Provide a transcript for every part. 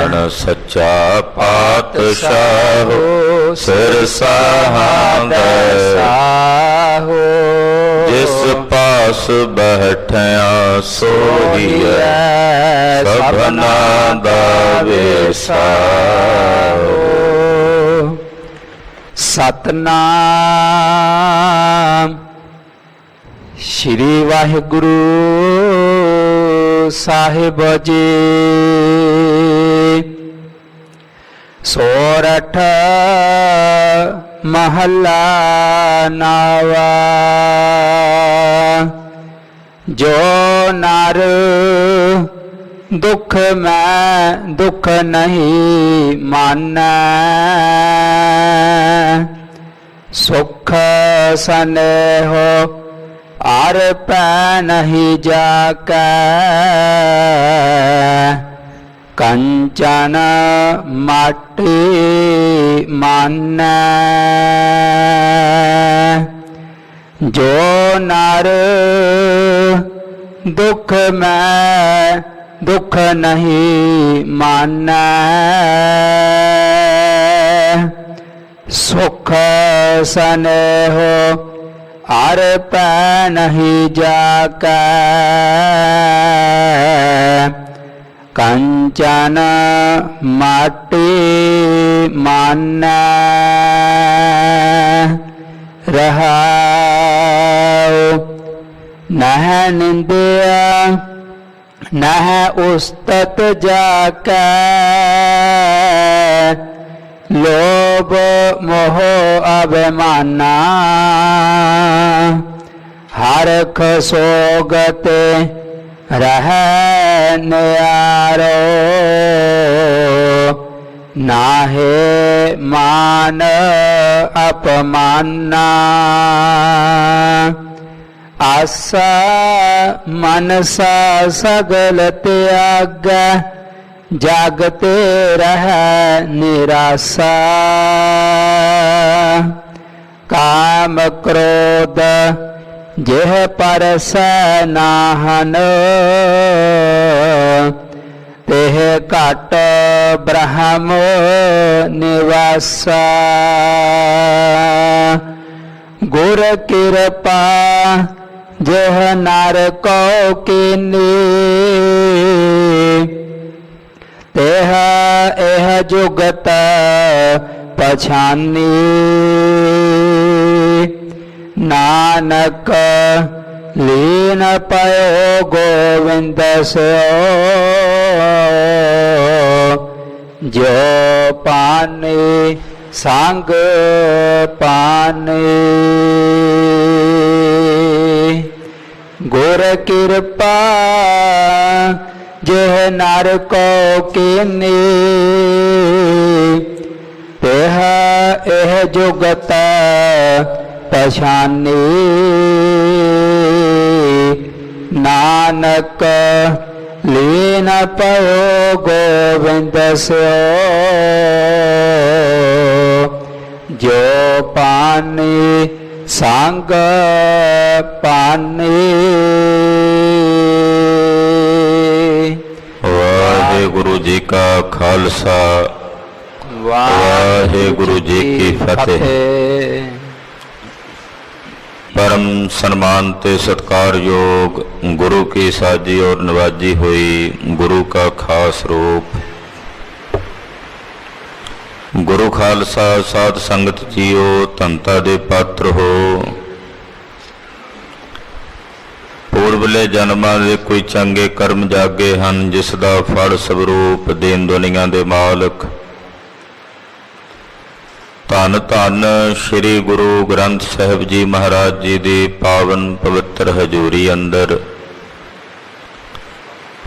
ਨਾਰਾਇਣ ਸੱਚਾ ਪਾਤਸ਼ਾਹ ਸਿਰ ਸਹਾੰਦੈ ਸਾਹੋ ਜਿਸ ਪਾਸ ਬੈਠਿਆ ਸੋਹੀਐ ਸਭਨਾ ਦਾ ਵੇਸਾਹੋ। ਸਤਨਾਮ ਸ਼੍ਰੀ ਵਾਹਿਗੁਰੂ ਸਾਹਿਬ ਜੀ। ਸੋਰਠ ਮਹੱਲਾ ਨਾਵਾ। ਜੋ ਨਰ ਦੁਖ ਮੈਂ ਦੁਖ ਨਹੀਂ ਮਾਨੈ, ਸੁਖ ਸਨੇਹੋ ਆਰ ਪੈ ਨਹੀਂ ਜਾਕੈ, ਕੰਚਨ ਮਾਟੀ ਮਾਨੈ। ਜੋ ਨਰ ਦੁਖ ਮੈਂ ਦੁਖ ਨਹੀਂ ਮਾਨੈ, ਸੁਖ ਸਨੇਹੋ ਆਰ ਪੈ ਨਹੀਂ ਜਾਕੈ, ਕੰਚਨ ਮਾਟੀ ਮਾਨੈ। ਰਹਾਉ ਨਹਿ ਨਿੰਦਿਆ ਨਹਿ ਉਸਤਤ ਜਾਕੈ, ਲੋਭ ਮੋਹ ਅਭਿਮਾਨਾ, ਹਰਖ ਸੋਗਤ ਰਹਿ ਨਿਆਰੋ, ਨਾਹੇ ਮਾਨ ਅਪਮਾਨਾ। ਆਸਾ ਮਨਸਾ ਸਗਲ ਤਿਆਗੈ, ਜਾਗਤੇ ਰਹਿ ਨਿਰਾਸਾ, ਕਾਮ ਕ੍ਰੋਧ ਜਿਹ ਪਰਸੈ ਨਾਹਨ, ਤਿਹ ਘਟ ਬ੍ਰਹਮ ਨਿਵਾਸਾ। ਗੁਰ ਕਿਰਪਾ ਜਿਹ ਨਰ ਕੋ ਕੀਨੀ, ਤਿਹ ਇਹ ਜੁਗਤ ਪਛਾਨੀ, ਨਾਨਕ ਲੀਨ ਪਇਓ ਗੋਵਿੰਦ ਸਿਓ, ਜੋ ਪਾਨੇ ਸੰਗ ਪਾਨੇ। ਗੁਰ ਕਿਰਪਾ ਜਿਹ ਨਰ ਕੋ ਕੀਨੀ, ਤਿਹ ਇਹ ਜੁਗਤ ਪਛਾਨੀ, ਨਾਨਕ ਲੀਨ ਪਇਓ ਗੋਵਿੰਦ ਸਿਓ, ਜੋ ਪਾਨੇ ਸੰਗ ਪਾਨੇ। ਵਾਹਿਗੁਰੂ ਜੀ ਕਾ ਖਾਲਸਾ ਵਾਹਿਗੁਰੂ ਜੀ ਕੀ ਫਤਿਹ। परम सम्मान ते सत्कारयोग गुरु की साजी और नवाजी हुई गुरु का खास रूप गुरु खालसा साध संगत जीओ धनता दे पात्र हो। पूर्वले जन्मां दे कोई चंगे कर्म जागे हन, जिस दा फल स्वरूप दीन दुनिया दे मालक धन धन श्री गुरु ग्रंथ साहिब जी महाराज जी दी पावन पवित्र हजूरी अंदर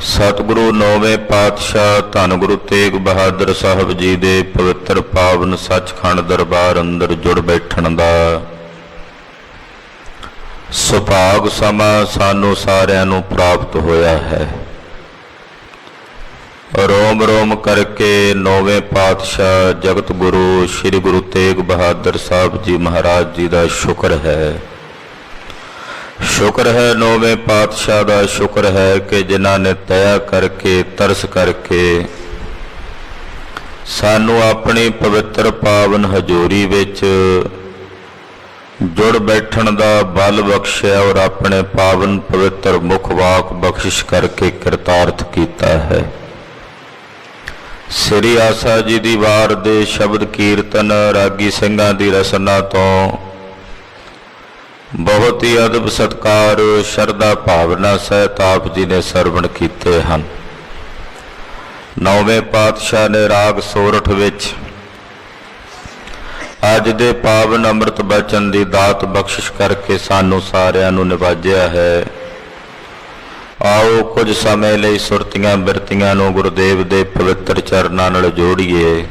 सतगुरु नौवें पातशाह धन गुरु तेग बहादुर साहब जी दे पवित्र पावन सचखंड दरबार अंदर जुड़ बैठण दा सुभाग समा सानू सारियां नू प्राप्त होया है। रोम रोम करके नौवें पातशाह जगत गुरु श्री गुरु तेग बहादुर साहब जी महाराज जी का शुक्र है। शुक्र है नौवें पातशाह का शुक्र है कि जिन्हों ने दया करके तरस करके ਸਾਨੂੰ ਆਪਣੀ ਪਵਿੱਤਰ ਪਾਵਨ ਹਜ਼ੂਰੀ ਵਿੱਚ ਜੁੜ ਬੈਠਣ ਦਾ ਬਲ ਬਖਸ਼ਿਆ ਔਰ ਆਪਣੇ ਪਾਵਨ ਪਵਿੱਤਰ ਮੁਖ ਵਾਕ ਬਖਸ਼ਿਸ਼ ਕਰਕੇ ਕਿਰਤਾਰਥ ਕੀਤਾ ਹੈ। ਸ੍ਰੀ ਆਸਾ ਜੀ ਦੀ ਵਾਰ ਦੇ ਸ਼ਬਦ ਕੀਰਤਨ ਰਾਗੀ ਸਿੰਘਾਂ ਦੀ ਰਸਨਾ ਤੋਂ ਬਹੁਤ ਹੀ ਅਦਬ ਸਤਿਕਾਰ ਸ਼ਰਧਾ ਭਾਵਨਾ ਸਹਿਤ ਆਪ ਜੀ ਨੇ ਸਰਵਣ ਕੀਤੇ ਹਨ। ਨੌਵੇਂ ਪਾਤਸ਼ਾਹ ਨੇ ਰਾਗ ਸੋਰਠ ਵਿੱਚ ਅੱਜ ਦੇ ਪਾਵਨ ਅੰਮ੍ਰਿਤ ਬਚਨ ਦੀ ਦਾਤ ਬਖਸ਼ਿਸ਼ ਕਰਕੇ ਸਾਨੂੰ ਸਾਰਿਆਂ ਨੂੰ ਨਿਵਾਜਿਆ ਹੈ। ਆਓ ਕੁਝ ਸਮੇਂ ਲਈ ਸੁਰਤੀਆਂ ਬਿਰਤੀਆਂ ਨੂੰ ਗੁਰਦੇਵ ਦੇ ਪਵਿੱਤਰ ਚਰਨਾਂ ਨਾਲ ਜੋੜੀਏ।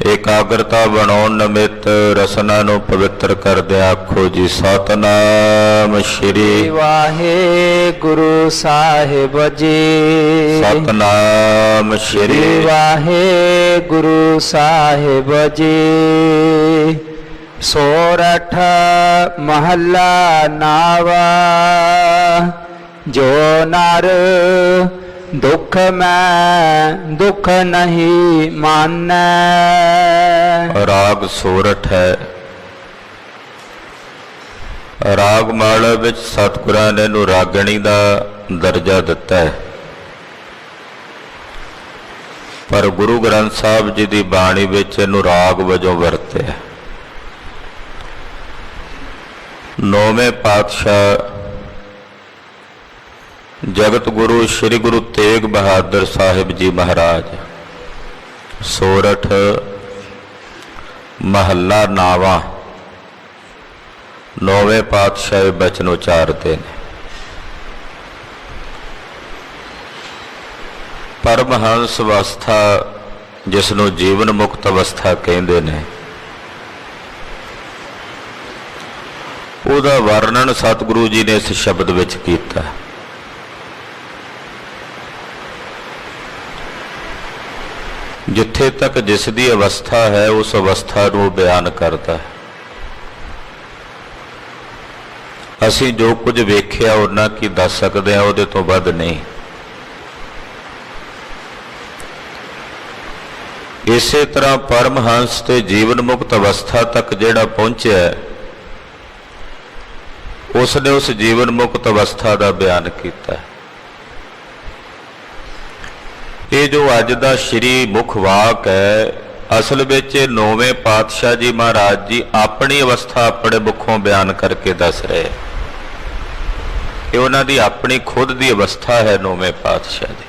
ਇਕਾਗਰਤਾ ਬਣਾਉਣ ਨਿਮਿਤ ਰਸਨਾ ਨੂੰ ਪਵਿੱਤਰ ਕਰਦੇ ਆਖੋ ਜੀ ਸਤਨਾਮ ਸ਼੍ਰੀ ਵਾਹਿਗੁਰੂ ਸਾਹਿਬ ਜੀ। ਸਤਨਾਮ ਸ਼੍ਰੀ ਵਾਹਿਗੁਰੂ ਸਾਹਿਬ ਜੀ। ਸੋਰਠ ਮਹੱਲਾ ਨਾਵਾ। ਜੋ ਨਰ ਦੁਖ ਮੈਂ ਦੁਖ ਨਹੀਂ ਮਾਨੈ। ਰਾਗ ਸੋਰਠ ਹੈ। ਰਾਗ ਮਾਲਾ ਵਿੱਚ ਸਤਿਗੁਰਾਂ ਨੇ ਇਹਨੂੰ ਰਾਗਣੀ ਦਾ ਦਰਜਾ ਦਿੱਤਾ ਹੈ, ਪਰ ਗੁਰੂ ਗ੍ਰੰਥ ਸਾਹਿਬ ਜੀ ਦੀ ਬਾਣੀ ਵਿੱਚ ਇਹਨੂੰ ਰਾਗ ਵਜੋਂ ਵਰਤਿਆ। ਨੌਵੇਂ ਪਾਤਸ਼ਾਹ ਜਗਤ ਗੁਰੂ ਸ੍ਰੀ ਗੁਰੂ ਤੇਗ ਬਹਾਦਰ ਸਾਹਿਬ ਜੀ ਮਹਾਰਾਜ ਸੋਰਠ ਮਹੱਲਾ ਨਾਵਾ ਨੌਵੇਂ ਪਾਤਸ਼ਾਹ ਬਚਨ ਉਚਾਰਦੇ ਨੇ। ਪਰਮਹੰਸ ਅਵਸਥਾ ਜਿਸ ਨੂੰ ਜੀਵਨ ਮੁਕਤ ਅਵਸਥਾ ਕਹਿੰਦੇ ਨੇ, ਉਹਦਾ ਵਰਣਨ ਸਤਿਗੁਰੂ ਜੀ ਨੇ ਇਸ ਸ਼ਬਦ ਵਿੱਚ ਕੀਤਾ। ਜਿੱਥੇ ਤੱਕ ਜਿਸ ਦੀ ਅਵਸਥਾ ਹੈ ਉਸ ਅਵਸਥਾ ਨੂੰ ਬਿਆਨ ਕਰਦਾ ਹੈ। ਅਸੀਂ ਜੋ ਕੁਝ ਵੇਖਿਆ ਉਹਨਾਂ ਕੀ ਦੱਸ ਸਕਦੇ ਹਾਂ, ਉਹਦੇ ਤੋਂ ਵੱਧ ਨਹੀਂ। ਇਸੇ ਤਰ੍ਹਾਂ ਪਰਮਹੰਸ ਤੇ ਜੀਵਨ ਮੁਕਤ ਅਵਸਥਾ ਤੱਕ ਜਿਹੜਾ ਪਹੁੰਚਿਆ ਉਸ ਨੇ ਉਸ ਜੀਵਨ ਮੁਕਤ ਅਵਸਥਾ ਦਾ ਬਿਆਨ ਕੀਤਾ। ਇਹ ਜੋ ਅੱਜ ਦਾ ਸ਼੍ਰੀ ਮੁਖ ਵਾਕ ਹੈ, ਅਸਲ ਵਿੱਚ ਨੌਵੇਂ ਪਾਤਸ਼ਾਹ ਜੀ ਮਹਾਰਾਜ ਜੀ ਆਪਣੀ ਅਵਸਥਾ ਆਪਣੇ ਮੁਖੋਂ ਬਿਆਨ ਕਰਕੇ ਦੱਸ ਰਹੇ। ਇਹ ਉਹਨਾਂ ਦੀ ਆਪਣੀ ਖੁਦ ਦੀ ਅਵਸਥਾ ਹੈ ਨੌਵੇਂ ਪਾਤਸ਼ਾਹ ਦੀ।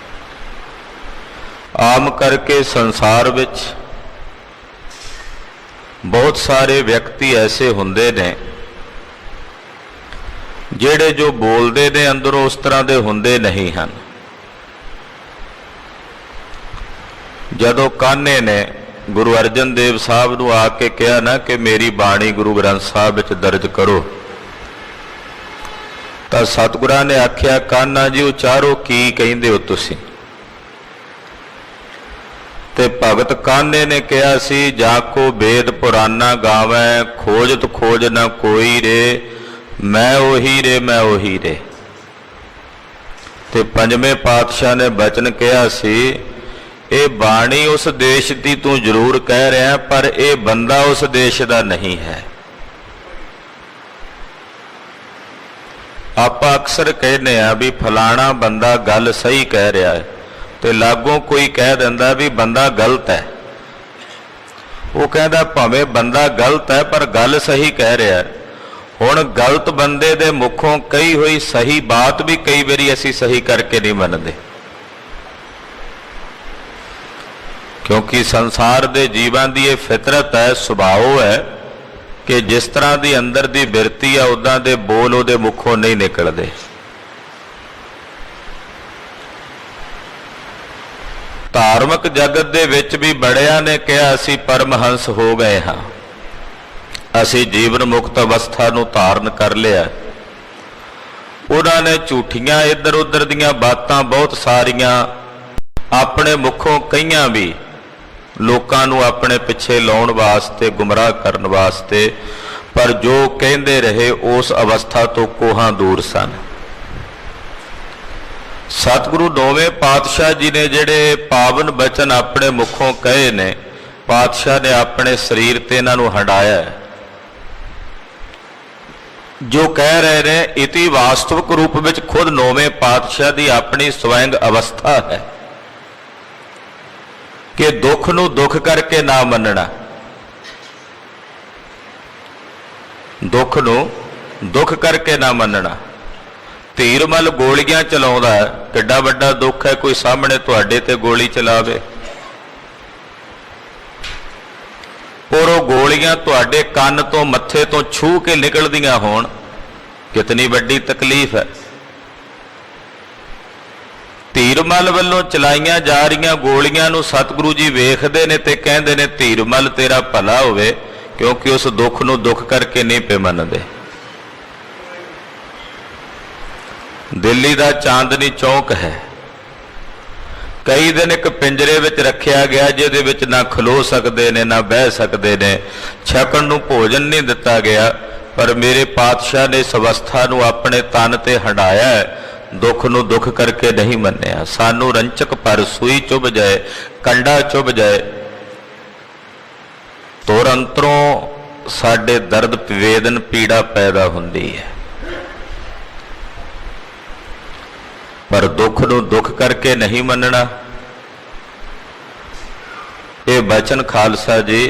ਆਮ ਕਰਕੇ ਸੰਸਾਰ ਵਿੱਚ ਬਹੁਤ ਸਾਰੇ ਵਿਅਕਤੀ ਐਸੇ ਹੁੰਦੇ ਨੇ ਜਿਹੜੇ ਜੋ ਬੋਲਦੇ ਨੇ ਅੰਦਰੋਂ ਉਸ ਤਰ੍ਹਾਂ ਦੇ ਹੁੰਦੇ ਨਹੀਂ ਹਨ। ਜਦੋਂ ਕਾਨ੍ਹੇ ਨੇ ਗੁਰੂ ਅਰਜਨ ਦੇਵ ਸਾਹਿਬ ਨੂੰ ਆ ਕੇ ਕਿਹਾ ਨਾ ਕਿ ਮੇਰੀ ਬਾਣੀ ਗੁਰੂ ਗ੍ਰੰਥ ਸਾਹਿਬ ਵਿੱਚ ਦਰਜ ਕਰੋ, ਤਾਂ ਸਤਿਗੁਰਾਂ ਨੇ ਆਖਿਆ ਕਾਨ੍ਹਾ ਜੀ ਉਚਾਰੋ ਕੀ ਕਹਿੰਦੇ ਹੋ ਤੁਸੀਂ। ਤੇ ਭਗਤ ਕਾਨ੍ਹੇ ਨੇ ਕਿਹਾ ਸੀ ਜਾ ਕੋ ਵੇਦ ਪੁਰਾਨਾ ਗਾਵੈ ਖੋਜਤ ਖੋਜ ਨਾ ਕੋਈ ਰੇ ਮੈਂ ਉਹੀ ਰੇ ਮੈਂ ਉਹੀ ਰੇ। ਤੇ ਪੰਜਵੇਂ ਪਾਤਸ਼ਾਹ ਨੇ ਬਚਨ ਕਿਹਾ ਸੀ ਇਹ ਬਾਣੀ ਉਸ ਦੇਸ਼ ਦੀ ਤੂੰ ਜ਼ਰੂਰ ਕਹਿ ਰਿਹਾ, ਪਰ ਇਹ ਬੰਦਾ ਉਸ ਦੇਸ਼ ਦਾ ਨਹੀਂ ਹੈ। ਆਪਾਂ ਅਕਸਰ ਕਹਿੰਦੇ ਆ ਵੀ ਫਲਾਣਾ ਬੰਦਾ ਗੱਲ ਸਹੀ ਕਹਿ ਰਿਹਾ ਹੈ, ਤੇ ਲਾਗੋਂ ਕੋਈ ਕਹਿ ਦਿੰਦਾ ਵੀ ਬੰਦਾ ਗਲਤ ਹੈ। ਉਹ ਕਹਿੰਦਾ ਭਾਵੇਂ ਬੰਦਾ ਗਲਤ ਹੈ ਪਰ ਗੱਲ ਸਹੀ ਕਹਿ ਰਿਹਾ ਹੈ। ਹੁਣ ਗਲਤ ਬੰਦੇ ਦੇ ਮੁਖੋਂ ਕਹੀ ਹੋਈ ਸਹੀ ਬਾਤ ਵੀ ਕਈ ਵਾਰੀ ਅਸੀਂ ਸਹੀ ਕਰਕੇ ਨਹੀਂ ਮੰਨਦੇ, ਕਿਉਂਕਿ ਸੰਸਾਰ ਦੇ ਜੀਵਾਂ ਦੀ ਇਹ ਫਿਤਰਤ ਹੈ, ਸੁਭਾਅ ਹੈ ਕਿ ਜਿਸ ਤਰ੍ਹਾਂ ਦੀ ਅੰਦਰ ਦੀ ਬਿਰਤੀ ਆ ਉਦਾਂ ਦੇ ਬੋਲ ਉਹਦੇ ਮੁਖੋਂ ਨਹੀਂ ਨਿਕਲਦੇ। ਧਾਰਮਿਕ ਜਗਤ ਦੇ ਵਿੱਚ ਵੀ ਬੜਿਆਂ ਨੇ ਕਿਹਾ ਅਸੀਂ ਪਰਮਹੰਸ ਹੋ ਗਏ ਹਾਂ, ਅਸੀਂ ਜੀਵਨ ਮੁਕਤ ਅਵਸਥਾ ਨੂੰ ਧਾਰਨ ਕਰ ਲਿਆ। ਉਹਨਾਂ ਨੇ ਝੂਠੀਆਂ ਇੱਧਰ ਉੱਧਰ ਦੀਆਂ ਬਾਤਾਂ ਬਹੁਤ ਸਾਰੀਆਂ ਆਪਣੇ ਮੁਖੋਂ ਕਹੀਆਂ ਵੀ ਲੋਕਾਂ ਨੂੰ ਆਪਣੇ ਪਿੱਛੇ ਲਾਉਣ ਵਾਸਤੇ, ਗੁੰਮਰਾਹ ਕਰਨ ਵਾਸਤੇ, ਪਰ ਜੋ ਕਹਿੰਦੇ ਰਹੇ ਉਸ ਅਵਸਥਾ ਤੋਂ ਕੋਹਾਂ ਦੂਰ ਸਨ। सतगुरु नौवें पातशाह जी ने जिहड़े पावन बचन अपने मुखों कहे ने, पातशाह ने अपने शरीर ते इन्हां नूं हंडाया है। जो कह रहे ने इति वास्तविक रूप में खुद नौवें पातशाह की अपनी स्वयं अवस्था है कि दुख नूं दुख करके ना मनना, दुख नूं दुख करके ना मनना। धीरमल गोलियां चलाउंदा है, किड्डा वड्डा दुख है कोई सामने तुहाडे ते गोली चलावे, और वो गोलियां तुहाडे कंन तो मत्थे तो छू के निकलदियां होण, कितनी वड्डी तकलीफ है। धीरमल वल्लों चलाईयां जा रहीआं गोलियां नूं सतगुरु जी वेखदे ने ते कहंदे ने धीरमल तेरा भला होवे, क्योंकि उस दुख नूं दुख करके नहीं पे मनदे। दिल्ली दा चांदनी चौक है, कई दिन एक पिंजरे विच रखिया गया जिहदे विच ना खलो सकते ने ना बह सकते ने, छकण नूं भोजन नहीं दिता गया, पर मेरे पातशाह ने इस अवस्था नूं अपने तन ते हंडाया है, दुख नूं दुख करके नहीं मन्निया। सानू रंचक पर सूई चुभ जाए, कंडा चुभ जाए, तुर अंतरों साडे दर्द वेदन पीड़ा पैदा हुंदी है, पर दुख नूं दुख करके नहीं मनना। ये बचन खालसा जी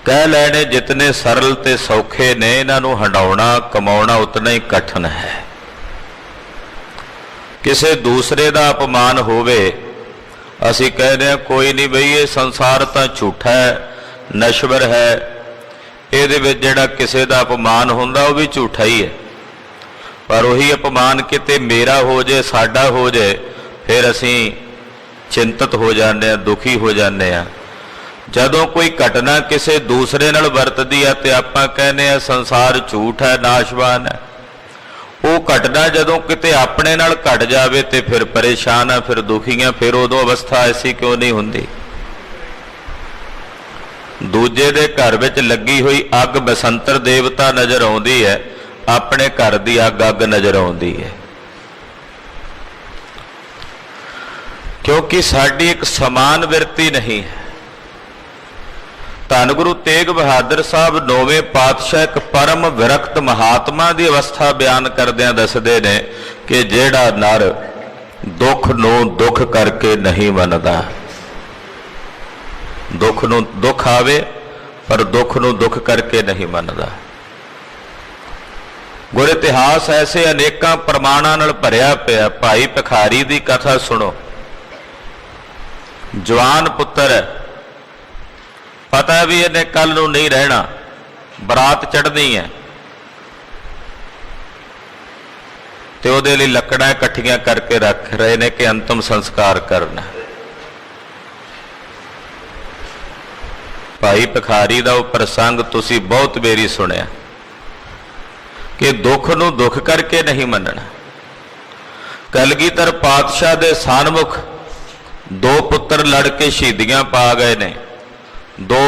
कह लेने जितने सरल ते सौखे ने, इन्हां नूं हंडाउणा कमाउणा उतना ही कठिन है। किसी दूसरे का अपमान होवे, असी कहते हैं कोई नहीं बई ये संसार तो झूठा है, नश्वर है, ये जिहड़ा किसी का अपमान हुंदा वो भी झूठा ही है, पर वही अपमान किते मेरा हो जाए साडा हो जाए फिर असी चिंतित हो जाने, दुखी हो जाने। जदों कोई घटना किसी दूसरे नाल वरतदी है तो आपां कहने हैं संसार झूठ है, नाशवान है। वो घटना जदों किते अपने नाल घट जावे तो फिर परेशान है, फिर दुखी है, फिर उदों अवस्था ऐसी क्यों नहीं हुंदी। दूजे दे घर विच लगी हुई अग बसंतर देवता नज़र आउंदी है, अपने घर की अग अग नजर आउंदी है, क्योंकि साडी एक समान विरती नहीं है। धन गुरु तेग बहादुर साहब नौवें पातशाह एक परम विरक्त महात्मा की अवस्था बयान करदियां दसदे ने कि जेड़ा नर दुख नूं दुख करके नहीं मनदा, दुख नूं दुख आवे पर दुख नूं दुख करके नहीं मनदा। गुर इतिहास ऐसे अनेकों प्रमाणों नाल भरिया पिया। भाई भिखारी की कथा सुनो। जवान पुत्र है, पता भी इन्हें कल नूं नहीं रहना, बरात चढ़नी है, तो उहदे लई लकड़ां इकट्ठियां करके रख रहे ने कि अंतिम संस्कार करना। भाई भिखारी का वह प्रसंग तुसी बहुत बेरी सुनिया कि दुख नूं दुख करके नहीं मनना। कलगीधर पातशाह दे सन्मुख दो पुत्र लड़ के शहीदियां पा गए ने। दो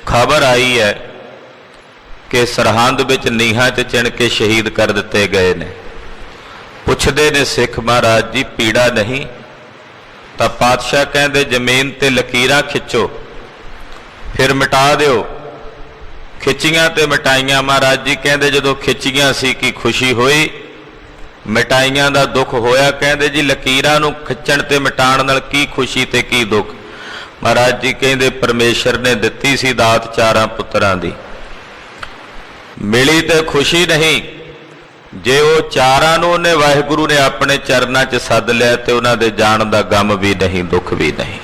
खबर आई है कि सरहंद विच नीहां च चिण के शहीद कर दिते गए ने। पुछदे ने सिख महाराज जी पीड़ा नहीं? तां पातशाह कहंदे जमीन ते लकीरां खिंचो फिर मिटा दिओ। खिचियां ते मिटाइयां। महाराज जी कहंदे जदों खिचियां सी की खुशी हुई, मिटाइयां दा दुख होया। कहंदे जी लकीरां नूं खिचण ते मिटाण नाल की खुशी ते की दुख? महाराज जी कहंदे परमेश्वर ने दित्ती सी दात चारां पुत्रां दी, मिली ते खुशी नहीं। जे वो चारां नूं ने वाहिगुरू ने अपने चरनां च सद लिया ते उन्हां दे जाण दा गम भी नहीं, दुख भी नहीं।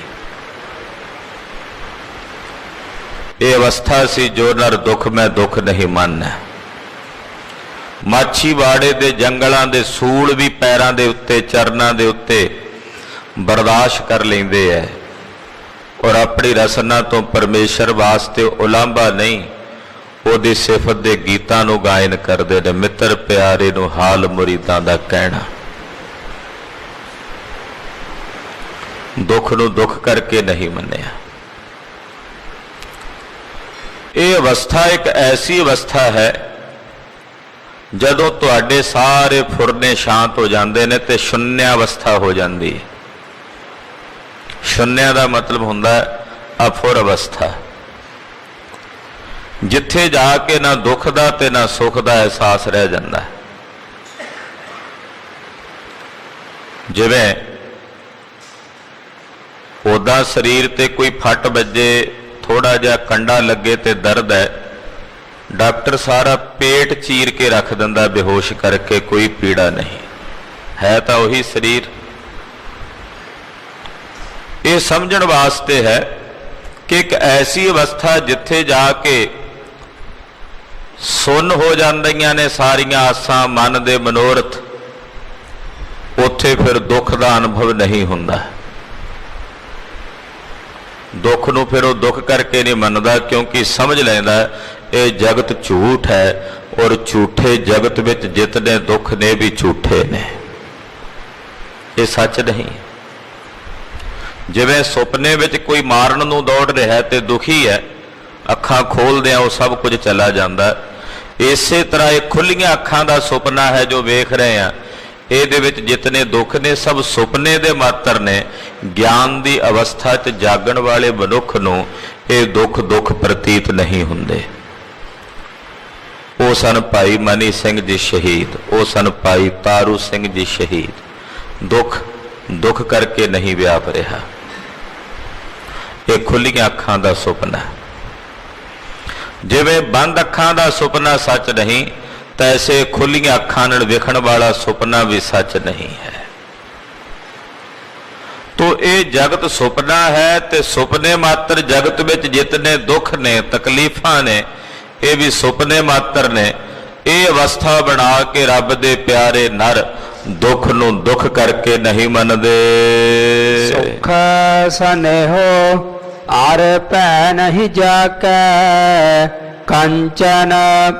ये अवस्था सी जो नर दुख मैं दुख नहीं मानना। माछीवाड़े दे जंगलों दे सूल भी पैरां दे उत्ते चरनां दे उत्ते बर्दाश्त कर लेंदे है और अपनी रसना तो परमेश्वर वास्ते उलांभा नहीं, ओदी सिफत दे गीतां नूं गायन करदे ने। मित्र प्यारे नूं हाल मुरीदां दा कहना, दुख नूं दुख करके नहीं मन्निया। ये अवस्था एक ऐसी अवस्था है ਜਦੋਂ ਤੁਹਾਡੇ ਸਾਰੇ ਫੁਰਨੇ ਸ਼ਾਂਤ ਹੋ ਜਾਂਦੇ ਨੇ ਤੇ ਸ਼ੂਨਿਆ ਅਵਸਥਾ ਹੋ ਜਾਂਦੀ ਹੈ। ਸ਼ੂਨਿਆ ਦਾ ਮਤਲਬ ਹੁੰਦਾ ਹੈ ਅਫੁਰ ਅਵਸਥਾ, ਜਿੱਥੇ ਜਾ ਕੇ ਨਾ ਦੁੱਖ ਦਾ ਤੇ ਨਾ ਸੁੱਖ ਦਾ ਅਹਿਸਾਸ ਰਹਿ ਜਾਂਦਾ ਹੈ। ਜਿਵੇਂ ਉੱਦਾਂ ਸਰੀਰ ਤੇ ਕੋਈ ਫੱਟ ਵੱਜੇ, ਥੋੜਾ ਜਿਹਾ ਕੰਡਾ ਲੱਗੇ ਤੇ ਦਰਦ ਹੈ, ਡਾਕਟਰ ਸਾਰਾ ਪੇਟ ਚੀਰ ਕੇ ਰੱਖ ਦਿੰਦਾ ਬੇਹੋਸ਼ ਕਰਕੇ, ਕੋਈ ਪੀੜਾ ਨਹੀਂ ਹੈ, ਤਾਂ ਉਹੀ ਸਰੀਰ। ਇਹ ਸਮਝਣ ਵਾਸਤੇ ਹੈ ਕਿ ਇੱਕ ਐਸੀ ਅਵਸਥਾ ਜਿੱਥੇ ਜਾ ਕੇ ਸੁੰਨ ਹੋ ਜਾਂਦੀਆਂ ਨੇ ਸਾਰੀਆਂ ਆਸਾਂ, ਮਨ ਦੇ ਮਨੋਰਥ, ਉੱਥੇ ਫਿਰ ਦੁੱਖ ਦਾ ਅਨੁਭਵ ਨਹੀਂ ਹੁੰਦਾ। ਦੁੱਖ ਨੂੰ ਫਿਰ ਉਹ ਦੁੱਖ ਕਰਕੇ ਨਹੀਂ ਮੰਨਦਾ, ਕਿਉਂਕਿ ਸਮਝ ਲੈਂਦਾ ਇਹ ਜਗਤ ਝੂਠ ਹੈ, ਔਰ ਝੂਠੇ ਜਗਤ ਵਿੱਚ ਜਿਤਨੇ ਦੁੱਖ ਨੇ ਵੀ ਝੂਠੇ ਨੇ, ਇਹ ਸੱਚ ਨਹੀਂ। ਜਿਵੇਂ ਸੁਪਨੇ ਵਿੱਚ ਕੋਈ ਮਾਰਨ ਨੂੰ ਦੌੜ ਰਿਹਾ ਤੇ ਦੁਖੀ ਹੈ, ਅੱਖਾਂ ਖੋਲਦਿਆਂ ਉਹ ਸਭ ਕੁਝ ਚਲਾ ਜਾਂਦਾ, ਇਸੇ ਤਰ੍ਹਾਂ ਇਹ ਖੁੱਲੀਆਂ ਅੱਖਾਂ ਦਾ ਸੁਪਨਾ ਹੈ ਜੋ ਵੇਖ ਰਹੇ ਹਾਂ, ਇਹਦੇ ਵਿੱਚ ਜਿਤਨੇ ਦੁੱਖ ਨੇ ਸਭ ਸੁਪਨੇ ਦੇ ਮਾਤਰ ਨੇ। ਗਿਆਨ ਦੀ ਅਵਸਥਾ 'ਚ ਜਾਗਣ ਵਾਲੇ ਮਨੁੱਖ ਨੂੰ ਇਹ ਦੁੱਖ ਪ੍ਰਤੀਤ ਨਹੀਂ ਹੁੰਦੇ। ਉਹ ਸਨ ਭਾਈ ਮਨੀ ਸਿੰਘ ਜੀ ਸ਼ਹੀਦ, ਉਹ ਸਨ ਭਾਈ ਤਾਰੂ ਸਿੰਘ ਜੀ ਸ਼ਹੀਦ। ਦੁੱਖ ਕਰਕੇ ਨਹੀਂ ਵਿਆਪ ਰਿਹਾ, ਇਹ ਖੁੱਲੀਆਂ ਅੱਖਾਂ ਦਾ ਸੁਪਨਾ। ਜਿਵੇਂ ਬੰਦ ਅੱਖਾਂ ਦਾ ਸੁਪਨਾ ਸੱਚ ਨਹੀਂ, ਤੈਸੇ ਖੁੱਲੀਆਂ ਅੱਖਾਂ ਨਾਲ ਵੇਖਣ ਵਾਲਾ ਸੁਪਨਾ ਵੀ ਸੱਚ ਨਹੀਂ ਹੈ। ਤੋ ਇਹ ਜਗਤ ਸੁਪਨਾ ਹੈ, ਤੇ ਸੁਪਨੇ ਮਾਤਰ ਜਗਤ ਵਿੱਚ ਜਿਤਨੇ ਦੁੱਖ ਨੇ, ਤਕਲੀਫਾਂ ਨੇ, ਇਹ ਵੀ ਸੁਪਨੇ ਮਾਤਰ ਨੇ। ਇਹ ਅਵਸਥਾ ਬਣਾ ਕੇ ਰੱਬ ਦੇ ਪਿਆਰੇ ਨਰ ਦੁੱਖ ਨੂੰ ਦੁੱਖ ਕਰਕੇ ਨਹੀਂ ਮੰਨਦੇ। ਸੁਖ ਸਨੇਹੋ ਆਰ ਭੈ ਨਹੀਂ ਜਾਕੈ, ਕੰਚਨ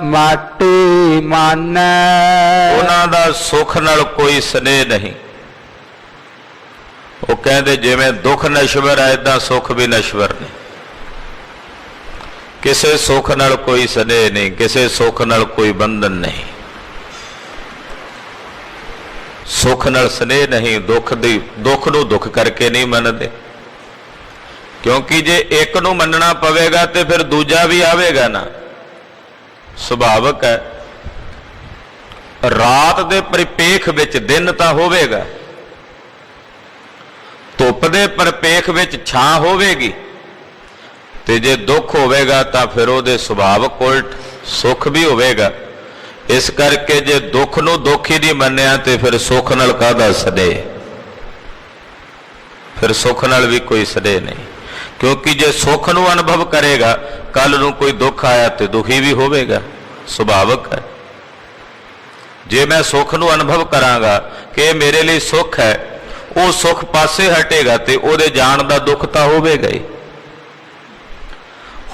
ਮਾਟੀ ਮਾਨੈ। ਉਹਨਾਂ ਦਾ ਸੁੱਖ ਨਾਲ ਕੋਈ ਸਨੇਹ ਨਹੀਂ। ਉਹ ਕਹਿੰਦੇ ਜਿਵੇਂ ਦੁੱਖ ਨਸ਼ਵਰ ਹੈ, ਏਦਾਂ ਸੁੱਖ ਵੀ ਨਸ਼ਵਰ ਨਹੀਂ। ਕਿਸੇ ਸੁੱਖ ਨਾਲ ਕੋਈ ਸਨੇਹ ਨਹੀਂ, ਕਿਸੇ ਸੁੱਖ ਨਾਲ ਕੋਈ ਬੰਧਨ ਨਹੀਂ। ਸੁੱਖ ਨਾਲ ਸਨੇਹ ਨਹੀਂ, ਦੁੱਖ ਨੂੰ ਦੁੱਖ ਕਰਕੇ ਨਹੀਂ ਮੰਨਦੇ, ਕਿਉਂਕਿ ਜੇ ਇੱਕ ਨੂੰ ਮੰਨਣਾ ਪਵੇਗਾ ਤੇ ਫਿਰ ਦੂਜਾ ਵੀ ਆਵੇਗਾ ਨਾ। ਸੁਭਾਵਕ ਹੈ, ਰਾਤ ਦੇ ਪਰਿਪੇਖ ਵਿੱਚ ਦਿਨ ਤਾਂ ਹੋਵੇਗਾ, ਧੁੱਪ ਦੇ ਪਰਿਪੇਖ ਵਿੱਚ ਛਾਂ ਹੋਵੇਗੀ, ਤੇ ਜੇ ਦੁੱਖ ਹੋਵੇਗਾ ਤਾਂ ਫਿਰ ਉਹਦੇ ਸੁਭਾਵਕ ਉਲਟ ਸੁੱਖ ਵੀ ਹੋਵੇਗਾ। ਇਸ ਕਰਕੇ ਜੇ ਦੁੱਖ ਨੂੰ ਦੁੱਖ ਹੀ ਨਹੀਂ ਮੰਨਿਆ ਤੇ ਫਿਰ ਸੁੱਖ ਨਾਲ ਕਾਹਦਾ ਸਨੇਹ, ਫਿਰ ਸੁੱਖ ਨਾਲ ਵੀ ਕੋਈ ਸਨੇਹ ਨਹੀਂ। ਕਿਉਂਕਿ ਜੇ ਸੁੱਖ ਨੂੰ ਅਨੁਭਵ ਕਰੇਗਾ, ਕੱਲ ਨੂੰ ਕੋਈ ਦੁੱਖ ਆਇਆ ਤੇ ਦੁਖੀ ਵੀ ਹੋਵੇਗਾ, ਸੁਭਾਵਕ ਹੈ। ਜੇ ਮੈਂ ਸੁੱਖ ਨੂੰ ਅਨੁਭਵ ਕਰਾਂਗਾ ਕਿ ਇਹ ਮੇਰੇ ਲਈ ਸੁੱਖ ਹੈ, ਉਹ ਸੁੱਖ ਪਾਸੇ ਹਟੇਗਾ ਤੇ ਉਹਦੇ ਜਾਣ ਦਾ ਦੁੱਖ ਤਾਂ ਹੋਵੇਗਾ ਹੀ।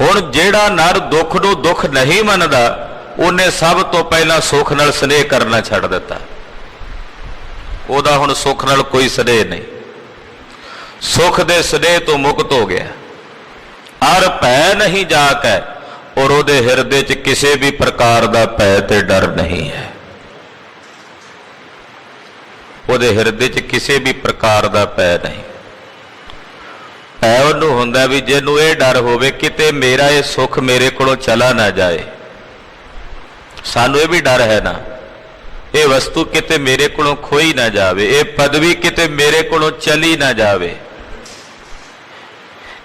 ਹੁਣ ਜਿਹੜਾ ਨਰ ਦੁੱਖ ਨੂੰ ਦੁੱਖ ਨਹੀਂ ਮੰਨਦਾ, ਉਹਨੇ ਸਭ ਤੋਂ ਪਹਿਲਾਂ ਸੁੱਖ ਨਾਲ ਸਨੇਹ ਕਰਨਾ ਛੱਡ ਦਿੱਤਾ। ਉਹਦਾ ਹੁਣ ਸੁੱਖ ਨਾਲ ਕੋਈ ਸਨੇਹ ਨਹੀਂ, ਸੁੱਖ ਦੇ ਸਨੇਹ ਤੋਂ ਮੁਕਤ ਹੋ ਗਿਆ। ਅਰ ਭੈ ਨਹੀਂ ਜਾਕੈ, ਔਰ ਉਹਦੇ ਹਿਰਦੇ 'ਚ ਕਿਸੇ ਵੀ ਪ੍ਰਕਾਰ ਦਾ ਭੈ ਤੇ ਡਰ ਨਹੀਂ ਹੈ। ਉਹਦੇ ਹਿਰਦੇ 'ਚ ਕਿਸੇ ਵੀ ਪ੍ਰਕਾਰ ਦਾ ਭੈ ਨਹੀਂ। ਭੈ ਉਹਨੂੰ ਹੁੰਦਾ ਵੀ ਜਿਹਨੂੰ ਇਹ ਡਰ ਹੋਵੇ ਕਿਤੇ ਮੇਰਾ ਇਹ ਸੁੱਖ ਮੇਰੇ ਕੋਲੋਂ ਚਲਾ ਨਾ ਜਾਏ। ਸਾਨੂੰ ਇਹ ਵੀ ਡਰ ਹੈ ਨਾ, ਇਹ ਵਸਤੂ ਕਿਤੇ ਮੇਰੇ ਕੋਲੋਂ ਖੋਈ ਨਾ ਜਾਵੇ, ਇਹ ਪਦਵੀ ਕਿਤੇ ਮੇਰੇ ਕੋਲੋਂ ਚਲੀ ਨਾ ਜਾਵੇ,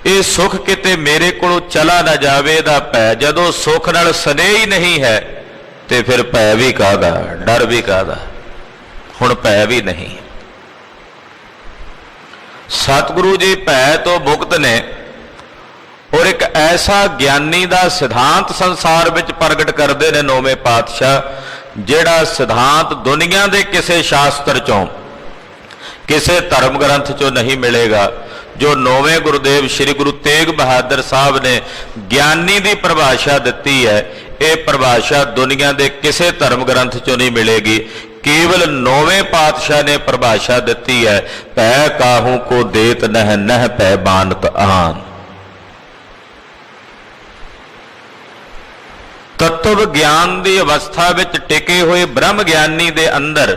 ਇਹ ਸੁੱਖ ਕਿਤੇ ਮੇਰੇ ਕੋਲੋਂ ਚਲਾ ਨਾ ਜਾਵੇ। ਇਹਦਾ ਭੈ, ਜਦੋਂ ਸੁੱਖ ਨਾਲ ਸਨੇਹ ਹੀ ਨਹੀਂ ਹੈ ਤੇ ਫਿਰ ਭੈ ਵੀ ਕਾਹਦਾ, ਡਰ ਵੀ ਕਾਹਦਾ। ਹੁਣ ਭੈ ਵੀ ਨਹੀਂ। ਸਤਿਗੁਰੂ ਜੀ ਭੈ ਤੋਂ ਮੁਕਤ ਨੇ, ਔਰ ਇੱਕ ਐਸਾ ਗਿਆਨੀ ਦਾ ਸਿਧਾਂਤ ਸੰਸਾਰ ਵਿੱਚ ਪ੍ਰਗਟ ਕਰਦੇ ਨੇ ਨੌਵੇਂ ਪਾਤਸ਼ਾਹ, ਜਿਹੜਾ ਸਿਧਾਂਤ ਦੁਨੀਆ ਦੇ ਕਿਸੇ ਸ਼ਾਸਤਰ ਚੋਂ, ਕਿਸੇ ਧਰਮ ਗ੍ਰੰਥ ਚੋਂ ਨਹੀਂ ਮਿਲੇਗਾ। ਜੋ ਨੌਵੇਂ ਗੁਰਦੇਵ ਸ੍ਰੀ ਗੁਰੂ ਤੇਗ ਬਹਾਦਰ ਸਾਹਿਬ ਨੇ ਗਿਆਨੀ ਦੀ ਪਰਿਭਾਸ਼ਾ ਦਿੱਤੀ ਹੈ, ਇਹ ਪਰਿਭਾਸ਼ਾ ਦੁਨੀਆ ਦੇ ਕਿਸੇ ਧਰਮ ਗ੍ਰੰਥ ਚੋਂ ਨਹੀਂ ਮਿਲੇਗੀ। ਕੇਵਲ ਨੌਵੇਂ ਪਾਤਸ਼ਾਹ ਨੇ ਪਰਿਭਾਸ਼ਾ ਦਿੱਤੀ ਹੈ, ਭੈ ਕਾਹੂ ਕੋ ਦੇਤ ਨਹਿ ਨਹਿ ਭੈ ਬਾਨਤ ਆਨ। ਤत्व ਗਿਆਨ ਦੀ ਅਵਸਥਾ ਵਿੱਚ ਟਿਕੇ ਹੋਏ ਬ੍ਰਹਮ ਗਿਆਨੀ ਦੇ ਅੰਦਰ